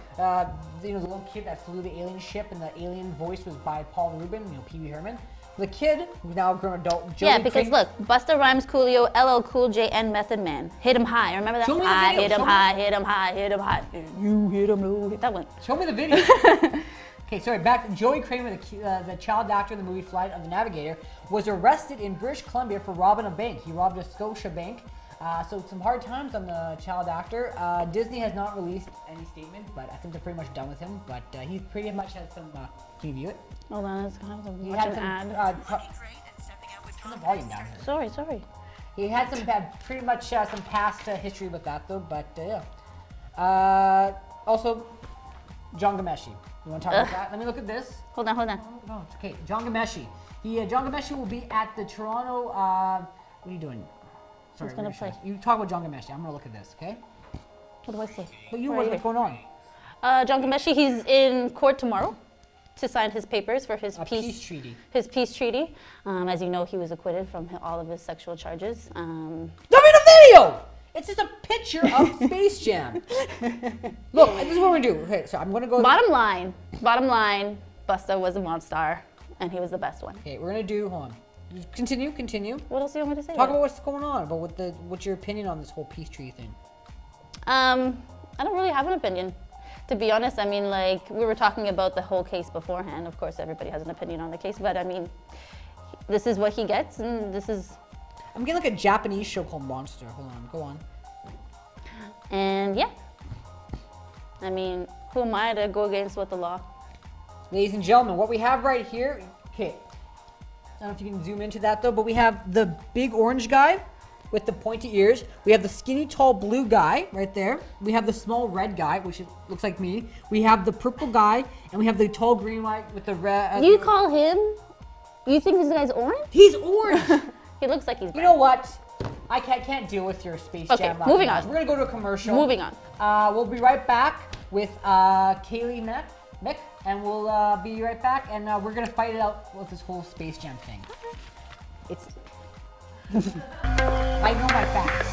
The little kid that flew the alien ship, and the alien voice was by Paul Rubin, Pee Wee Herman. The kid, who's now a grown adult, Yeah, because look, Busta Rhymes, Coolio, LL Cool J, and Method Man. Hit 'em high. Remember that? Show me the I video. hit 'em high, hit 'em high, hit 'em high. You hit 'em low. That one. Show me the video. Okay, sorry, back to Joey Kramer, the child actor in the movie Flight of the Navigator, was arrested in British Columbia for robbing a bank. He robbed a Scotia bank. So some hard times on the child actor. Disney has not released any statement, but I think they're pretty much done with him. But he pretty much has some, can you view it? Hold on, let's kind of He watch had an some, ad. turn the volume down here. Sorry. He had pretty much some past history with that though, but yeah. Also, John Gameshi. You want to talk about that? Let me look at this. Hold on. No, it's okay. John Gameshi. John Gameshi will be at the Toronto. What are you doing? Sorry, He's gonna play. You talk about John Gameshi. I'm gonna look at this, okay? What do I say? But Where are what's going on? John Gameshi, he's in court tomorrow. to sign his papers for his peace treaty. His peace treaty. As you know, he was acquitted from all of his sexual charges. Don't read a video! It's just a picture of Space Jam. Look, this is what we're gonna do. Okay, so I'm gonna go. Bottom line, Busta was a monster, and he was the best one. Okay, we're gonna do. Hold on. Continue. What else do you want me to say? Talk about what's going on. About what's your opinion on this whole peace treaty thing? I don't really have an opinion. To be honest, I mean, like, we were talking about the whole case beforehand. Of course, everybody has an opinion on the case, but I mean, this is what he gets, and this is... I'm getting like a Japanese show called Monster. Hold on, go on. And yeah. I mean, who am I to go against what the law? Ladies and gentlemen, what we have right here, okay, I don't know if you can zoom into that though, but we have the big orange guy with the pointy ears. We have the skinny, tall blue guy right there. We have the small red guy, which looks like me. We have the purple guy, and we have the tall green guy with the red. You call him? You think this guy's orange? He's orange. He looks like he's brown. You know what? I can't deal with your Space Jam. Okay, moving on. We're gonna go to a commercial. Moving on. We'll be right back with Kaylee Mick, and we'll be right back, and we're gonna fight it out with this whole Space Jam thing. It's. I know my facts.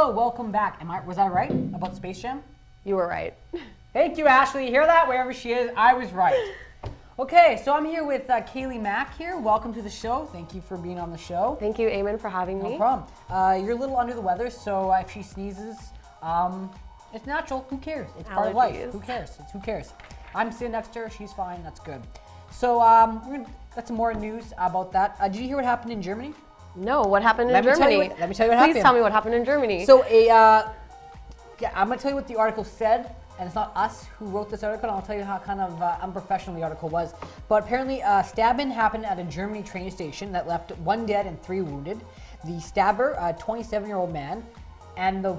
Hello, welcome back. Was I right about Space Jam? You were right. Thank you, Ashley. You hear that? Wherever she is, I was right. Okay, so I'm here with Kaylee Mack here. Welcome to the show. Thank you for being on the show. Thank you, Eamon, for having me. No problem. You're a little under the weather, so if she sneezes, it's natural. Who cares? It's part of life. Allergies. Who cares? Who cares? I'm sitting next to her. She's fine. That's good. So we're gonna got some more news about that. Did you hear what happened in Germany? No, what happened in Let me tell Germany? you what Please happened. tell me what happened in Germany. So I'm gonna tell you what the article said, and it's not us who wrote this article. And I'll tell you how kind of unprofessional the article was. But apparently, stabbing happened at a Germany train station that left 1 dead and 3 wounded. The stabber, a 27-year-old man, and the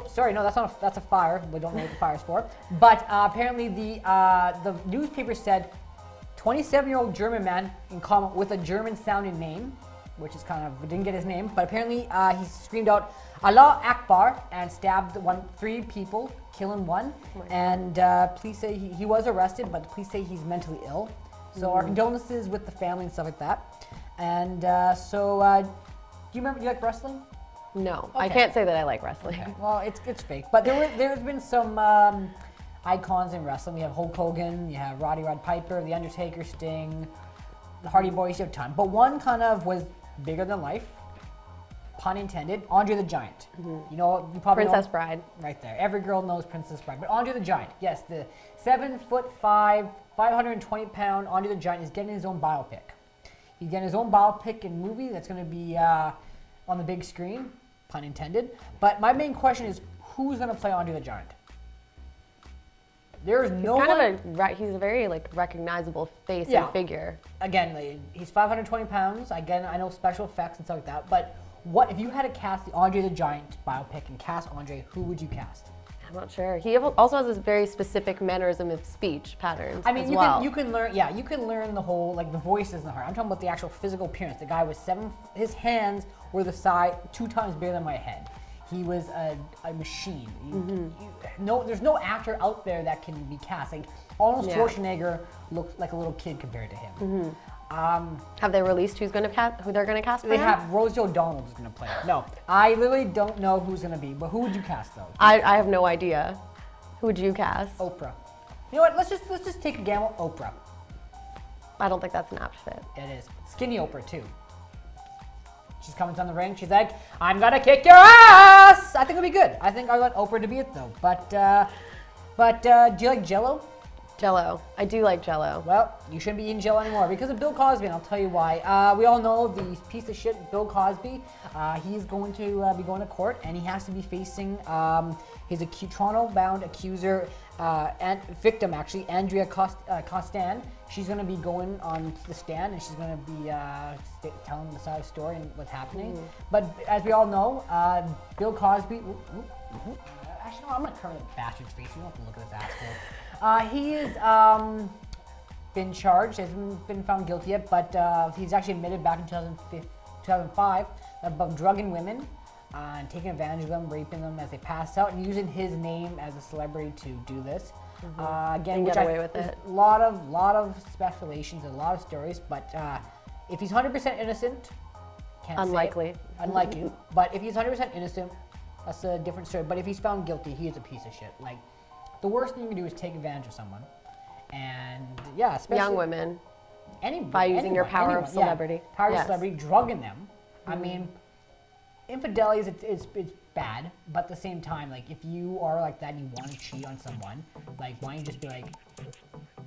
sorry, no, that's a fire. We don't know what the fire's for. But apparently, the newspaper said 27-year-old German man in common with a German-sounding name, which is kind of, we didn't get his name, but apparently he screamed out Allah Akbar and stabbed 3 people, killing 1. And police say he was arrested, but the police say he's mentally ill. So our condolences with the family and stuff like that. And do you like wrestling? No, Okay. I can't say that I like wrestling. Okay. Well, it's fake, but there's been some icons in wrestling. You have Hulk Hogan, you have Roddy Piper, The Undertaker, Sting, the Hardy Boys. You have a ton, but one kind of was bigger than life, pun intended. Andre the Giant. You know, you probably Princess know, Bride. right there. Every girl knows Princess Bride, but Andre the Giant, yes, the 7'5", 520-pound Andre the Giant is getting his own biopic. He's getting his own biopic in movie that's going to be on the big screen, pun intended. But my main question is, who's going to play Andre the Giant? There's no one. He's a very recognizable face Yeah. and figure. Again, he's 520 pounds. Again, I know special effects and stuff like that. But what if you had to cast the Andre the Giant biopic and cast Andre? Who would you cast? I'm not sure. He also has this very specific mannerism of speech patterns. I mean, as you well. can learn. Yeah, you can learn the whole the voices and the heart. I'm talking about the actual physical appearance. The guy was his hands were the size 2 times bigger than my head. He was a machine. There's no actor out there that can be cast. Like Arnold Schwarzenegger looks like a little kid compared to him. Have they released who they're going to cast for They him? have Rosie O'Donnell is going to play it. No, I literally don't know who's going to be. But who would you cast though? I have no idea. Who would you cast? Oprah. You know what? Let's just take a gamble. Oprah. I don't think that's an apt fit. It is skinny Oprah too. She's coming down the ring. She's like, "I'm gonna kick your ass." I think it'll be good. I think I want Oprah to be it though. But do you like Jello? Jello. I do like Jello. Well, you shouldn't be eating Jello anymore because of Bill Cosby, and I'll tell you why. We all know the piece of shit Bill Cosby. He's going to be going to court, and he has to be facing his Toronto-bound accuser and victim, actually, Andrea Costan. She's going to be going on the stand, and she's going to be telling the side of the story and what's happening. But as we all know, Bill Cosby. Actually, no, I'm going to cover the bastard's face. You don't have to look at this asshole. He is been charged, hasn't been found guilty yet, but he's actually admitted back in 2005 about drugging women and taking advantage of them, raping them as they pass out, and using his name as a celebrity to do this. Again, And which get away with it. a lot of speculations, a lot of stories, but if he's 100% innocent, can't Unlikely. say unlikely. But if he's 100% innocent, that's a different story. But if he's found guilty, he is a piece of shit. Like, the worst thing you can do is take advantage of someone. And yeah, especially Young women. anybody, by using your power of anyone, celebrity. Yeah, power of Yes. celebrity, drugging them. I mean, infidelity is bad, but at the same time, like if you are like that and you want to cheat on someone, like why don't you just be like,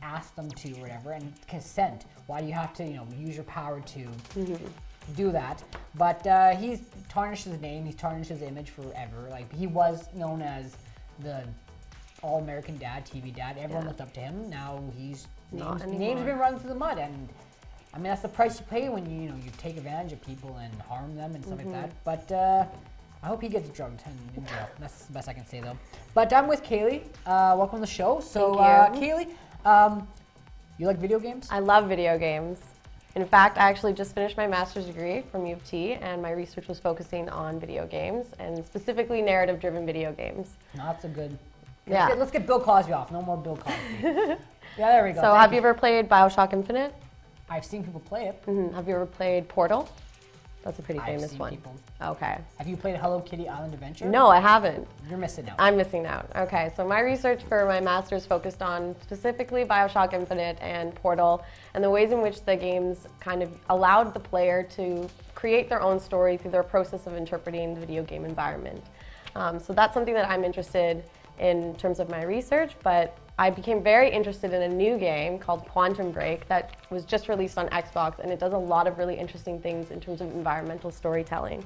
ask them to or whatever and consent? Why do you have to, use your power to do that? But he's tarnished his name, he's tarnished his image forever. Like he was known as the all-American dad, TV dad. Everyone looked up to him. Now he's Not name's anymore. been run through the mud, and I mean that's the price you pay when you take advantage of people and harm them and stuff like that. But I hope he gets drugged and in jail. That's the best I can say though. But I'm with Kaylee. Welcome to the show. So Thank you. Kaylee, you like video games? I love video games. In fact, I actually just finished my master's degree from U of T, and my research was focusing on video games, and specifically narrative-driven video games. No, that's a good. Yeah. Let's get Bill Cosby off. No more Bill Cosby. Yeah, there we go. So Thank have you ever played BioShock Infinite? I've seen people play it. Have you ever played Portal? That's a pretty I've famous seen one. people. Okay. Have you played Hello Kitty Island Adventure? No, I haven't. You're missing out. I'm missing out. Okay, so my research for my master's focused on specifically BioShock Infinite and Portal and the ways in which the games kind of allowed the player to create their own story through their process of interpreting the video game environment. So that's something that I'm interested in terms of my research, but I became very interested in a new game called Quantum Break that was just released on Xbox, and it does a lot of really interesting things in terms of environmental storytelling.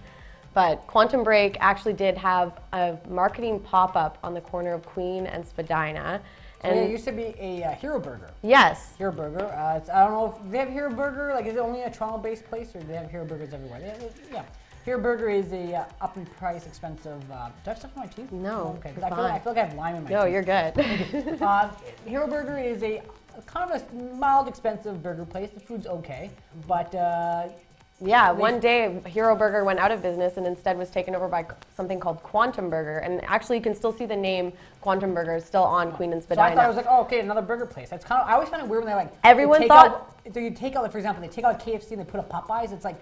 But Quantum Break actually did have a marketing pop-up on the corner of Queen and Spadina. And it used to be a Hero Burger. Yes. Hero Burger. I don't know if they have Hero Burger, like is it only a Toronto-based place or do they have Hero Burgers everywhere? Yeah. Hero Burger is a up in price, expensive. Do I have stuff in my teeth? No. Okay. You're I feel like I have lime in my teeth. No, you're good. Hero Burger is a kind of a mild, expensive burger place. The food's okay, but yeah, one day Hero Burger went out of business and instead was taken over by something called Quantum Burger. And actually, you can still see the name Quantum Burger still on Queen and Spadina. So I thought it was like, oh, okay, another burger place. That's kind of. I always find it weird when they like. Everyone take thought. So you take out, like, for example, they take out KFC and they put a Popeyes. It's like.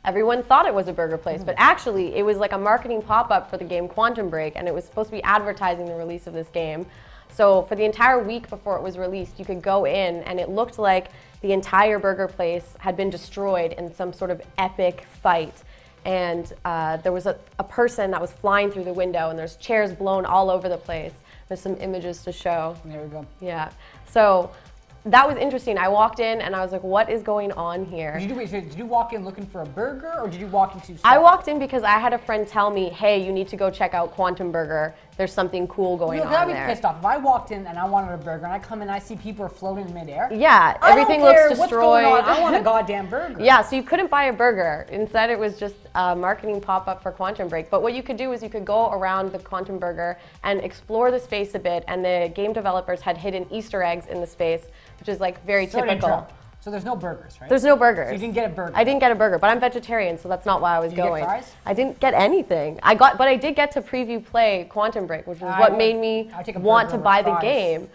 Everyone thought it was a burger place, but actually it was like a marketing pop-up for the game Quantum Break, and it was supposed to be advertising the release of this game. So for the entire week before it was released, you could go in and it looked like the entire burger place had been destroyed in some sort of epic fight. And there was a person that was flying through the window, and there's chairs blown all over the place. There's some images to show. There we go. Yeah. So that was interesting. I walked in and I was like, what is going on here? Did you walk in looking for a burger or did you walk into I walked in because I had a friend tell me, hey, you need to go check out Quantum Burger. There's something cool going on I'd there. be pissed off. If I walked in and I wanted a burger and I come in and I see people are floating in midair. Yeah, I everything don't care looks what's destroyed. going on. I want a goddamn burger. Yeah, so you couldn't buy a burger. Instead, it was just a marketing pop-up for Quantum Break. But what you could do is you could go around the Quantum Burger and explore the space a bit, and the game developers had hidden Easter eggs in the space, which is like very typical. So there's no burgers, right? There's no burgers. So you didn't get a burger. I didn't get a burger, but I'm vegetarian, so that's not why I was Did you get going. fries? I didn't get anything. But I did get to preview play Quantum Break, which was what made me want to buy the game.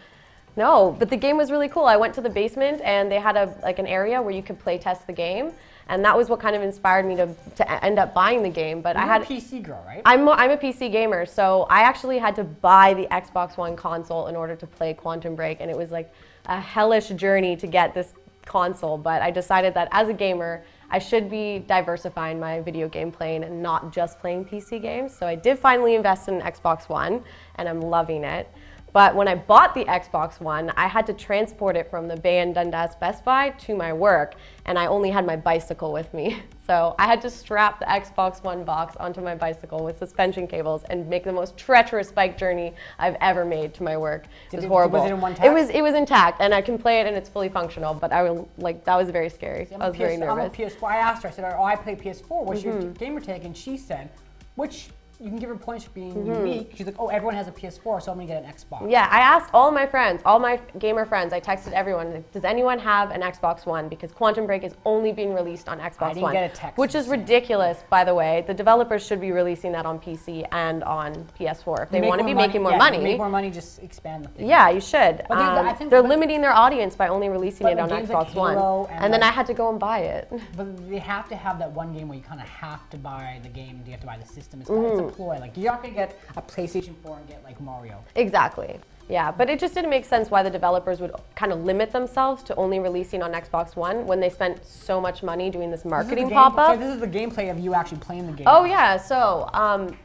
No, but the game was really cool. I went to the basement and they had an area where you could play test the game, and that was what kind of inspired me to end up buying the game. But You're I had a PC girl, right? I'm a PC gamer, so I actually had to buy the Xbox One console in order to play Quantum Break, and it was like a hellish journey to get this console. But I decided that as a gamer, I should be diversifying my video game playing and not just playing PC games. So I did finally invest in an Xbox One, and I'm loving it. But when I bought the Xbox One, I had to transport it from the Bay and Dundas Best Buy to my work, and I only had my bicycle with me. So I had to strap the Xbox One box onto my bicycle with suspension cables and make the most treacherous bike journey I've ever made to my work. It was horrible. Was it in one tact? It was intact, and I can play it, and it's fully functional. But that was very scary. I was very nervous. I'm a PS4. I asked her. I said, "Oh, I play PS4. What's your gamer tag?" And she said, "Which." You can give her points for being unique. She's like, oh, everyone has a PS4, so I'm gonna get an Xbox. Yeah, I asked all my friends, all my gamer friends, I texted everyone, like, does anyone have an Xbox One? Because Quantum Break is only being released on Xbox One. I didn't get a text. Which is ridiculous, by the way. The developers should be releasing that on PC and on PS4 if they want to be making more money. Make more money, just expand the thing. Yeah, you should. But I think they're limiting their audience by only releasing it on games Xbox like Halo One. And then I had to go and buy it. But they have to have that one game where you kind of have to buy the game. You have to buy the system. It's a ploy. Like, you're not going to get a PlayStation 4 and get like Mario. Exactly. Yeah, but it just didn't make sense why the developers would kind of limit themselves to only releasing on Xbox One when they spent so much money doing this marketing pop-up. So this is the gameplay of you actually playing the game. Oh yeah, so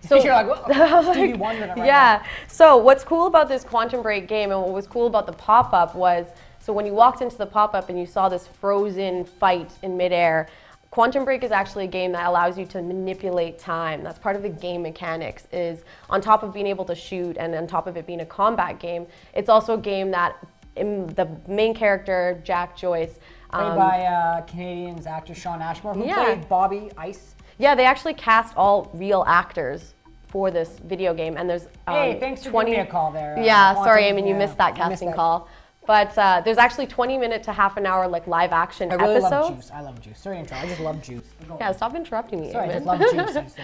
you're like, whoa, Stevie Wonder right yeah. now. So what's cool about this Quantum Break game, and what was cool about the pop-up was, so when you walked into the pop-up and you saw this frozen fight in midair, Quantum Break is actually a game that allows you to manipulate time. That's part of the game mechanics, is on top of being able to shoot and on top of it being a combat game, it's also a game that the main character, Jack Joyce, played by Canadian actor Sean Ashmore, who played Bobby Ice. Yeah, they actually cast all real actors for this video game, and there's hey, thanks for giving me a call there. Yeah, sorry, Eamon, you missed that casting call. But there's actually 20-minute to half an hour like live action I really episodes. love Juice. I love Juice. Sorry, intro. I just love Juice. Yeah, stop interrupting me. Sorry, I Eamon. just love Juice. I just love Juice.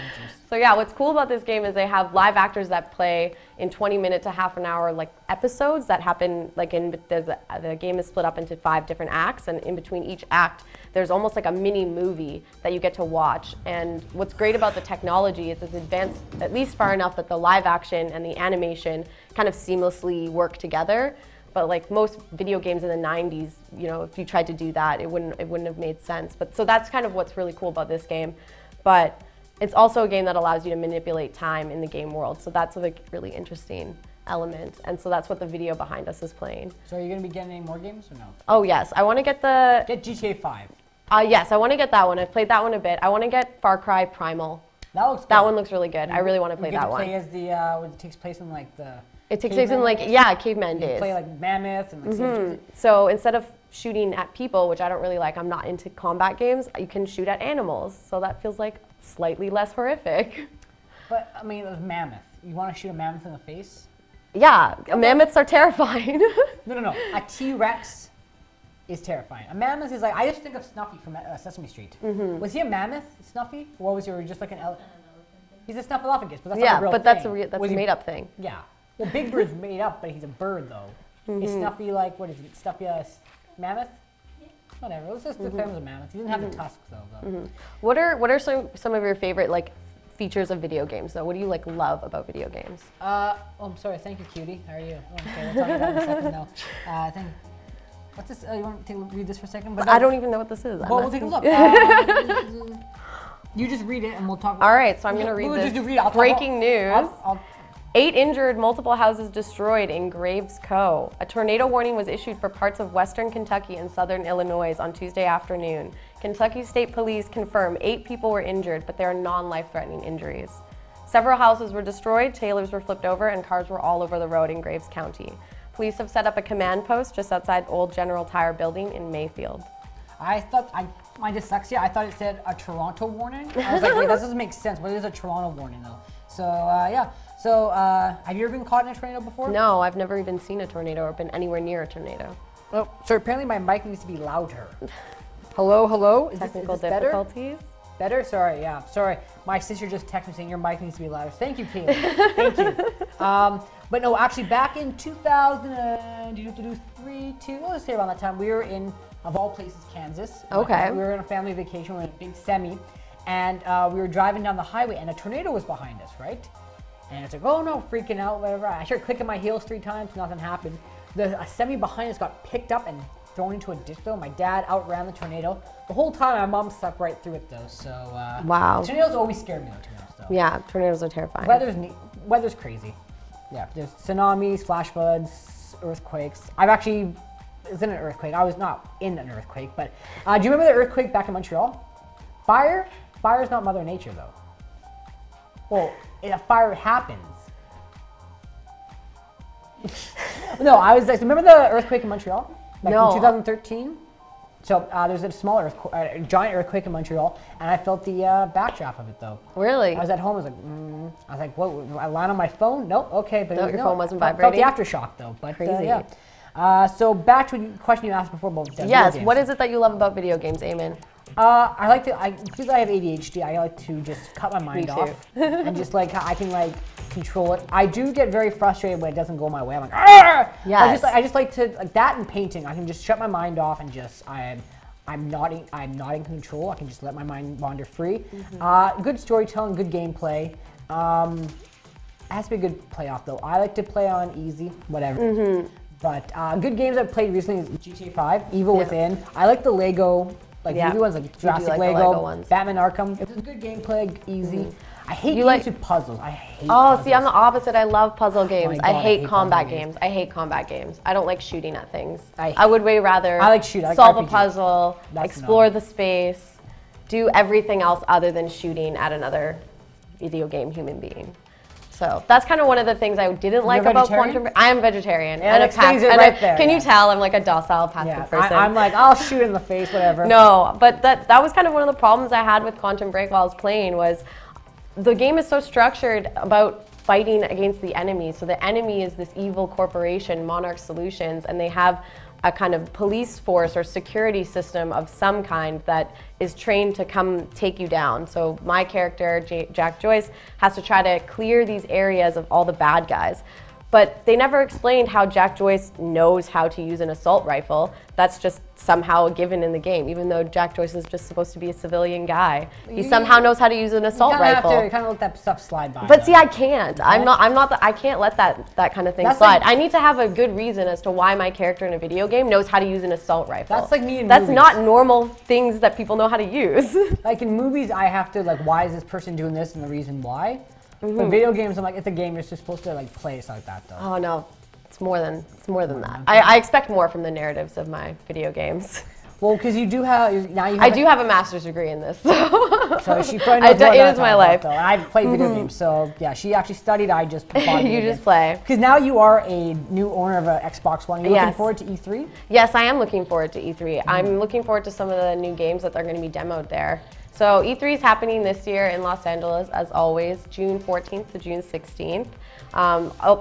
So yeah, what's cool about this game is they have live actors that play in 20-minute to half an hour like episodes that happen like the game is split up into 5 different acts, and in between each act there's almost like a mini movie that you get to watch. And what's great about the technology is it's advanced at least far enough that the live action and the animation kind of seamlessly work together. But like most video games in the 90s, you know, if you tried to do that, it wouldn't have made sense. But so that's kind of what's really cool about this game. But it's also a game that allows you to manipulate time in the game world. So that's a really interesting element. And so that's what the video behind us is playing. So are you going to be getting any more games or no? Oh yes, I want to get Get GTA 5. yes, I want to get that one. I've played that one a bit. I want to get Far Cry Primal. That looks good. That one looks really good. I really want to play You get that to one. play as the, when it takes place in like the... It takes place in like, yeah, caveman You days. play like mammoth and like So instead of shooting at people, which I don't really like, I'm not into combat games, you can shoot at animals. So that feels like slightly less horrific. But I mean, it was mammoth. You want to shoot a mammoth in the face? Yeah, mammoths are terrifying. No. A T-Rex is terrifying. A mammoth is like, I just think of Snuffy from Sesame Street. Was he a mammoth, Snuffy? Or was he just like an elephant? He's a snuffleupagus, but that's not a real thing. that's a made-up thing. Yeah. Well, Big Bird's made up, but he's a bird, though. Is Snuffy like, what is it? Snuffy a mammoth? Yeah. Whatever. Let's just declare him as a mammoth. He didn't have the tusks, though. What are some of your favorite like features of video games, though? What do you like love about video games? Oh, I'm sorry. Thank you, cutie. How are you? Oh, okay, we'll talk about it in a second now. What's this? You want to read this for a second? But I don't even know what this is. Well, we'll take a look. You just read it, and we'll talk about it. All right, so I'm going to read this. Breaking news. 8 injured, multiple houses destroyed in Graves Co. A tornado warning was issued for parts of western Kentucky and southern Illinois on Tuesday afternoon. Kentucky State Police confirm 8 people were injured, but there are non-life-threatening injuries. Several houses were destroyed, trailers were flipped over, and cars were all over the road in Graves County. Police have set up a command post just outside Old General Tire building in Mayfield. My dyslexia, I thought it said a Toronto warning. I was like, wait, that doesn't make sense. What is a Toronto warning, though? So, yeah. So, have you ever been caught in a tornado before? No, I've never even seen a tornado or been anywhere near a tornado. Oh, so apparently my mic needs to be louder. Hello? Technical is this better? difficulties. Better? Sorry, yeah. Sorry. My sister just texted me saying your mic needs to be louder. Thank you, Kate. Thank you. But no, actually back in 2003, we'll just say around that time, we were in, of all places, Kansas. Okay. We were on a family vacation, we were in a big semi, and we were driving down the highway and a tornado was behind us, right? And it's like, oh no, freaking out, whatever. I started clicking my heels 3 times, nothing happened. A semi behind us got picked up and thrown into a ditch though. My dad outran the tornado. The whole time my mom stuck right through it though, so. Wow. Tornadoes always scare me though, to be honest though. Yeah, tornadoes are terrifying. Weather's crazy. Yeah, there's tsunamis, flash floods, earthquakes. I've actually was in an earthquake. I was not in an earthquake, but do you remember the earthquake back in Montreal? Fire? Fire's not Mother Nature though. Well, a fire happens. No, I was like, remember the earthquake in Montreal? Like No. in 2013? So there's a small earthquake, a giant earthquake in Montreal, and I felt the backdraft of it though. Really? I was at home, I was like, what, I land on my phone? Nope, okay. But No, it was, your phone wasn't felt vibrating? the aftershock though, but Crazy. yeah. So back to the question you asked before about video Yes, games. what is it that you love about video games, Eamon? I like to, because I have ADHD, I like to just cut my mind too. off and just like, I can like control it. I do get very frustrated when it doesn't go my way. I'm like, argh! Yes. I just like to, like that and painting, I can just shut my mind off and just, I'm not in control. I can just let my mind wander free. Good storytelling, good gameplay. It has to be a good playoff though. I like to play on easy, whatever. But good games I've played recently is GTA 5, Evil Within. I like the Lego, like Yeah. movie ones, like Jurassic like the Lego, Lego ones. Batman Arkham. It's good gameplay, easy. I hate You games like- with puzzles. I hate Oh, puzzles. see, I'm the opposite. I love puzzle games. God, I I hate hate combat puzzle games. games. I hate combat games. I don't like shooting at things. I- I would way rather I like shooting. I like solve a RPG. puzzle, That's explore no. the space, do everything else other than shooting at another video game human being. So that's kind of one of the things I didn't like about vegetarian? Quantum. I am vegetarian. Yeah, and that explains it and right there, Can you yeah. tell I'm like a docile, passive Yeah, person? I'm like, I'll shoot in the face, whatever. No, but that was kind of one of the problems I had with Quantum Break while I was playing was the game is so structured about fighting against the enemy. So the enemy is this evil corporation, Monarch Solutions, and they have a kind of police force or security system of some kind that is trained to come take you down. So my character, Jack Joyce, has to try to clear these areas of all the bad guys. But they never explained how Jack Joyce knows how to use an assault rifle. That's just somehow a given in the game, even though Jack Joyce is just supposed to be a civilian guy. He somehow knows how to use an assault rifle. You kind of let that stuff slide by. But see, I can't. I can't let that kind of thing slide. Like, I need to have a good reason as to why my character in a video game knows how to use an assault rifle. That's like me in That's movies. not normal things that people know how to use. Like in movies, I have to like, why is this person doing this and the reason why? But video games, I'm like, it's a game. You're just supposed to like play it like that, though. Oh no, it's more than that. I expect more from the narratives of my video games. Well, because you do have now. I do have a master's degree in this. So she probably knows what it is my life. Though. And I played video games, so yeah, she actually studied. I just you just play. Because now you are a new owner of an Xbox One. You're looking Yes. forward to E3. Yes, I am looking forward to E3. I'm looking forward to some of the new games that are going to be demoed there. So E3 is happening this year in Los Angeles, as always, June 14th to June 16th.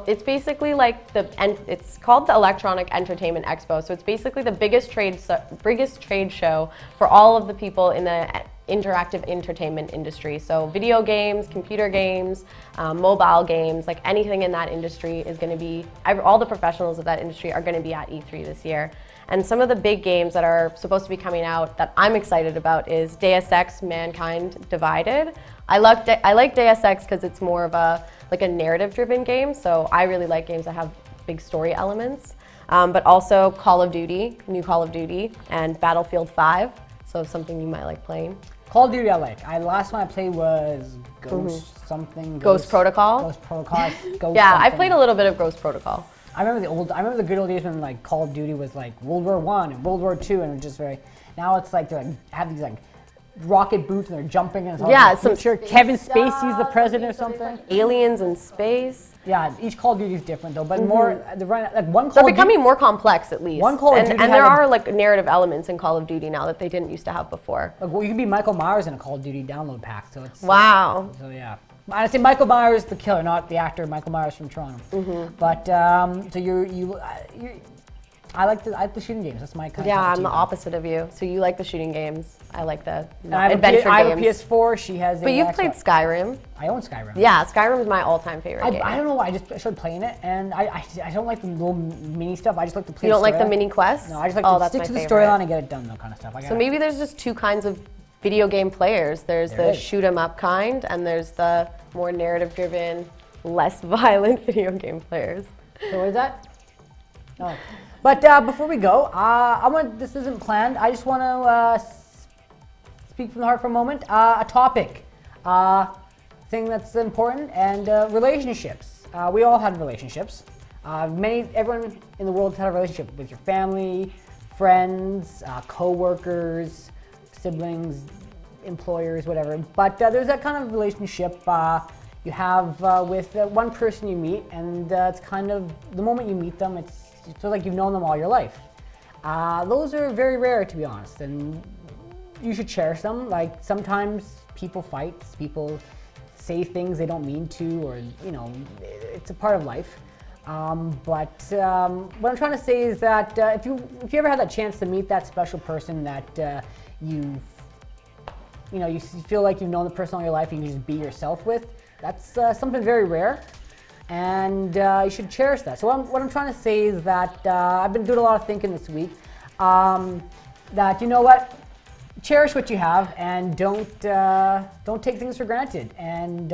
It's basically like it's called the Electronic Entertainment Expo. So it's basically the biggest trade show for all of the people in the interactive entertainment industry. So video games, computer games, mobile games, like anything in that industry is going to be, all the professionals of that industry are going to be at E3 this year. And some of the big games that are supposed to be coming out that I'm excited about is Deus Ex: Mankind Divided. I like Deus Ex because it's more of a narrative-driven game, so I really like games that have big story elements. But also Call of Duty, new Call of Duty, and Battlefield 5, so something you might like playing. Call of Duty I like. The last one I played was Ghost something. Ghost Protocol? Ghost Protocol. Ghost Yeah, I something. played a little bit of Ghost Protocol. I remember the good old days when like Call of Duty was like World War I and World War II, and it was just very. Now it's like they have these like rocket boots and they're jumping and it's all Yeah, like, some sure Kevin Spacey's the president or something. Aliens in space. Yeah, each Call of Duty is different though, but more like one Call They're of Duty. becoming more complex at least. One Call of Duty and there are like narrative elements in Call of Duty now that they didn't used to have before. Like, well, you can be Michael Myers in a Call of Duty download pack, so it's Wow. So yeah, I say Michael Myers the killer, not the actor Michael Myers from Toronto. But so I like the shooting games. That's my kind of Yeah, cup of I'm tea, the though. opposite of you. So you like the shooting games. I like the And I have adventure I have a games. PS4. She has. But a you've Xbox. played Skyrim. I own Skyrim. Yeah, Skyrim is my all-time favorite game. I don't know why. I just started playing it, and I don't like the little mini stuff. I just like to play. You don't like the storyline. mini quests? No, I just like Oh, to that's stick my to the favorite. storyline and get it done, though, kind of stuff. So maybe there's just two kinds of video game players. There's There the is. shoot 'em up kind, and there's the more narrative-driven, less violent video game players. So what is that? No. But before we go, this isn't planned. I just want to speak from the heart for a moment. A topic, thing that's important, and relationships. We all have relationships. Everyone in the world has had a relationship with your family, friends, co-workers, siblings, employers, whatever. But there's that kind of relationship you have with one person you meet, and it's kind of the moment you meet them, it feels like you've known them all your life. Those are very rare, to be honest, and you should cherish them. Like sometimes people fight, people say things they don't mean to, or it's a part of life. But what I'm trying to say is that if you ever had that chance to meet that special person that you feel like you've known the person all your life and you can just be yourself with, that's something very rare, and you should cherish that. So what I'm trying to say is that I've been doing a lot of thinking this week. That cherish what you have and don't take things for granted. And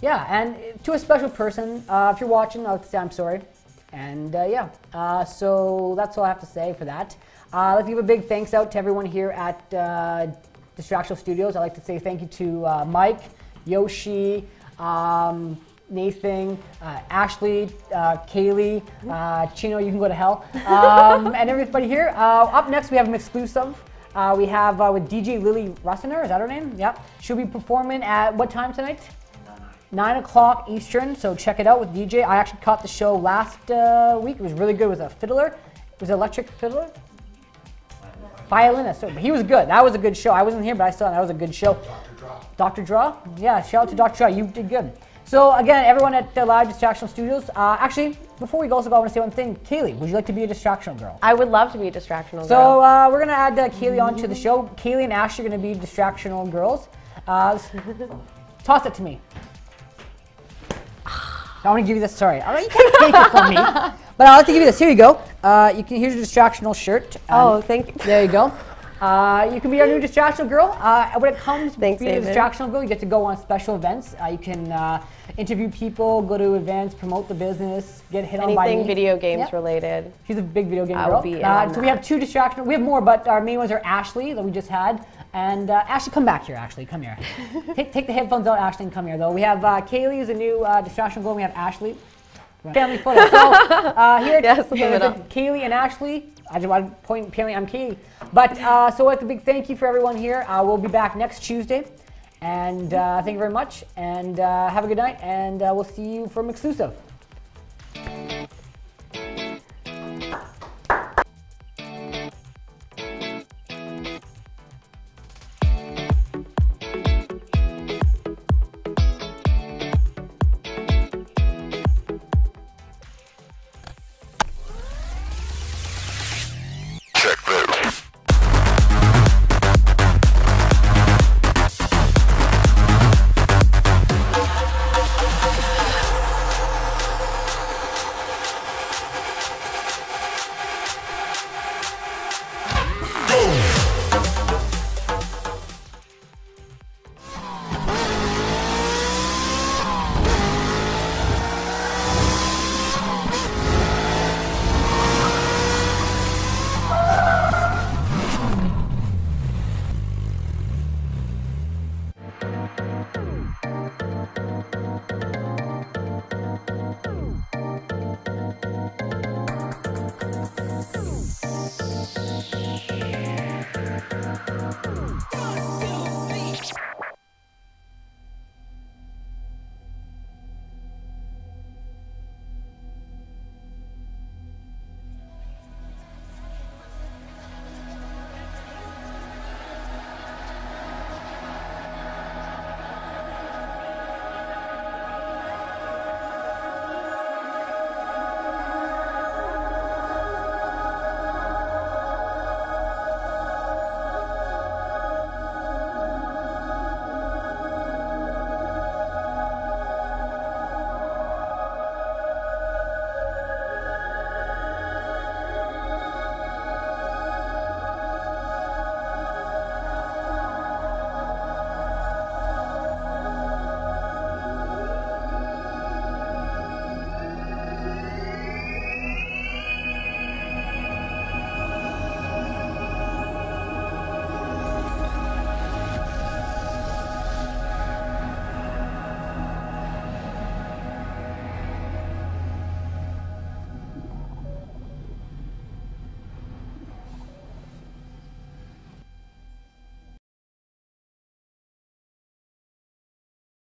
and to a special person, if you're watching, I'll say I'm sorry. And so that's all I have to say for that. I'd like to give a big thanks out to everyone here at Distractional Studios. I'd like to say thank you to Mike, Yoshi, Nathan, Ashley, Kaylee, Chino, you can go to hell, and everybody here. Up next, we have an exclusive. We have with DJ Lily Russiner, is that her name? Yep. She'll be performing at what time tonight? 9 o'clock Eastern, so check it out with DJ. I actually caught the show last week. It was really good. It was a fiddler. It was an electric fiddler. Violinist. So, but he was good. That was a good show. I wasn't here, but I saw that was a good show. Dr. Draw. Dr. Draw? Yeah, shout out to Dr. Draw. You did good. So again, everyone at the Live Distractional Studios. Actually, before we go, I want to say one thing. Kaylee, would you like to be a distractional girl? I would love to be a distractional girl. So we're gonna add Kaylee onto the show. Kaylee and Ashley are gonna be distractional girls. Toss it to me. I want to give you this. Sorry, you can't take it from me. But I'd like to give you this. Here you go. Here's your distractional shirt. Oh, thank you. There you go. You can be our new distractional girl. When it comes to being a David. distractional girl, you get to go on special events. You can interview people, go to events, promote the business, get hit on by me. Anything video games Yep. related. She's a big video game I girl. will be in on So we that. have 2 distractional. We have more, but our main ones are Ashley that we just had. And Ashley, come back here. Ashley, come here. take the headphones out, Ashley, and come here. Though we have Kaylee is a new distractional girl. We have Ashley. Family photo. So here, Yes, we have leave it up. Kaylee and Ashley. I just want to point, apparently I'm Kaylee. But so it's a big thank you for everyone here. We'll be back next Tuesday. And thank you very much. And have a good night. And we'll see you from Exclusive.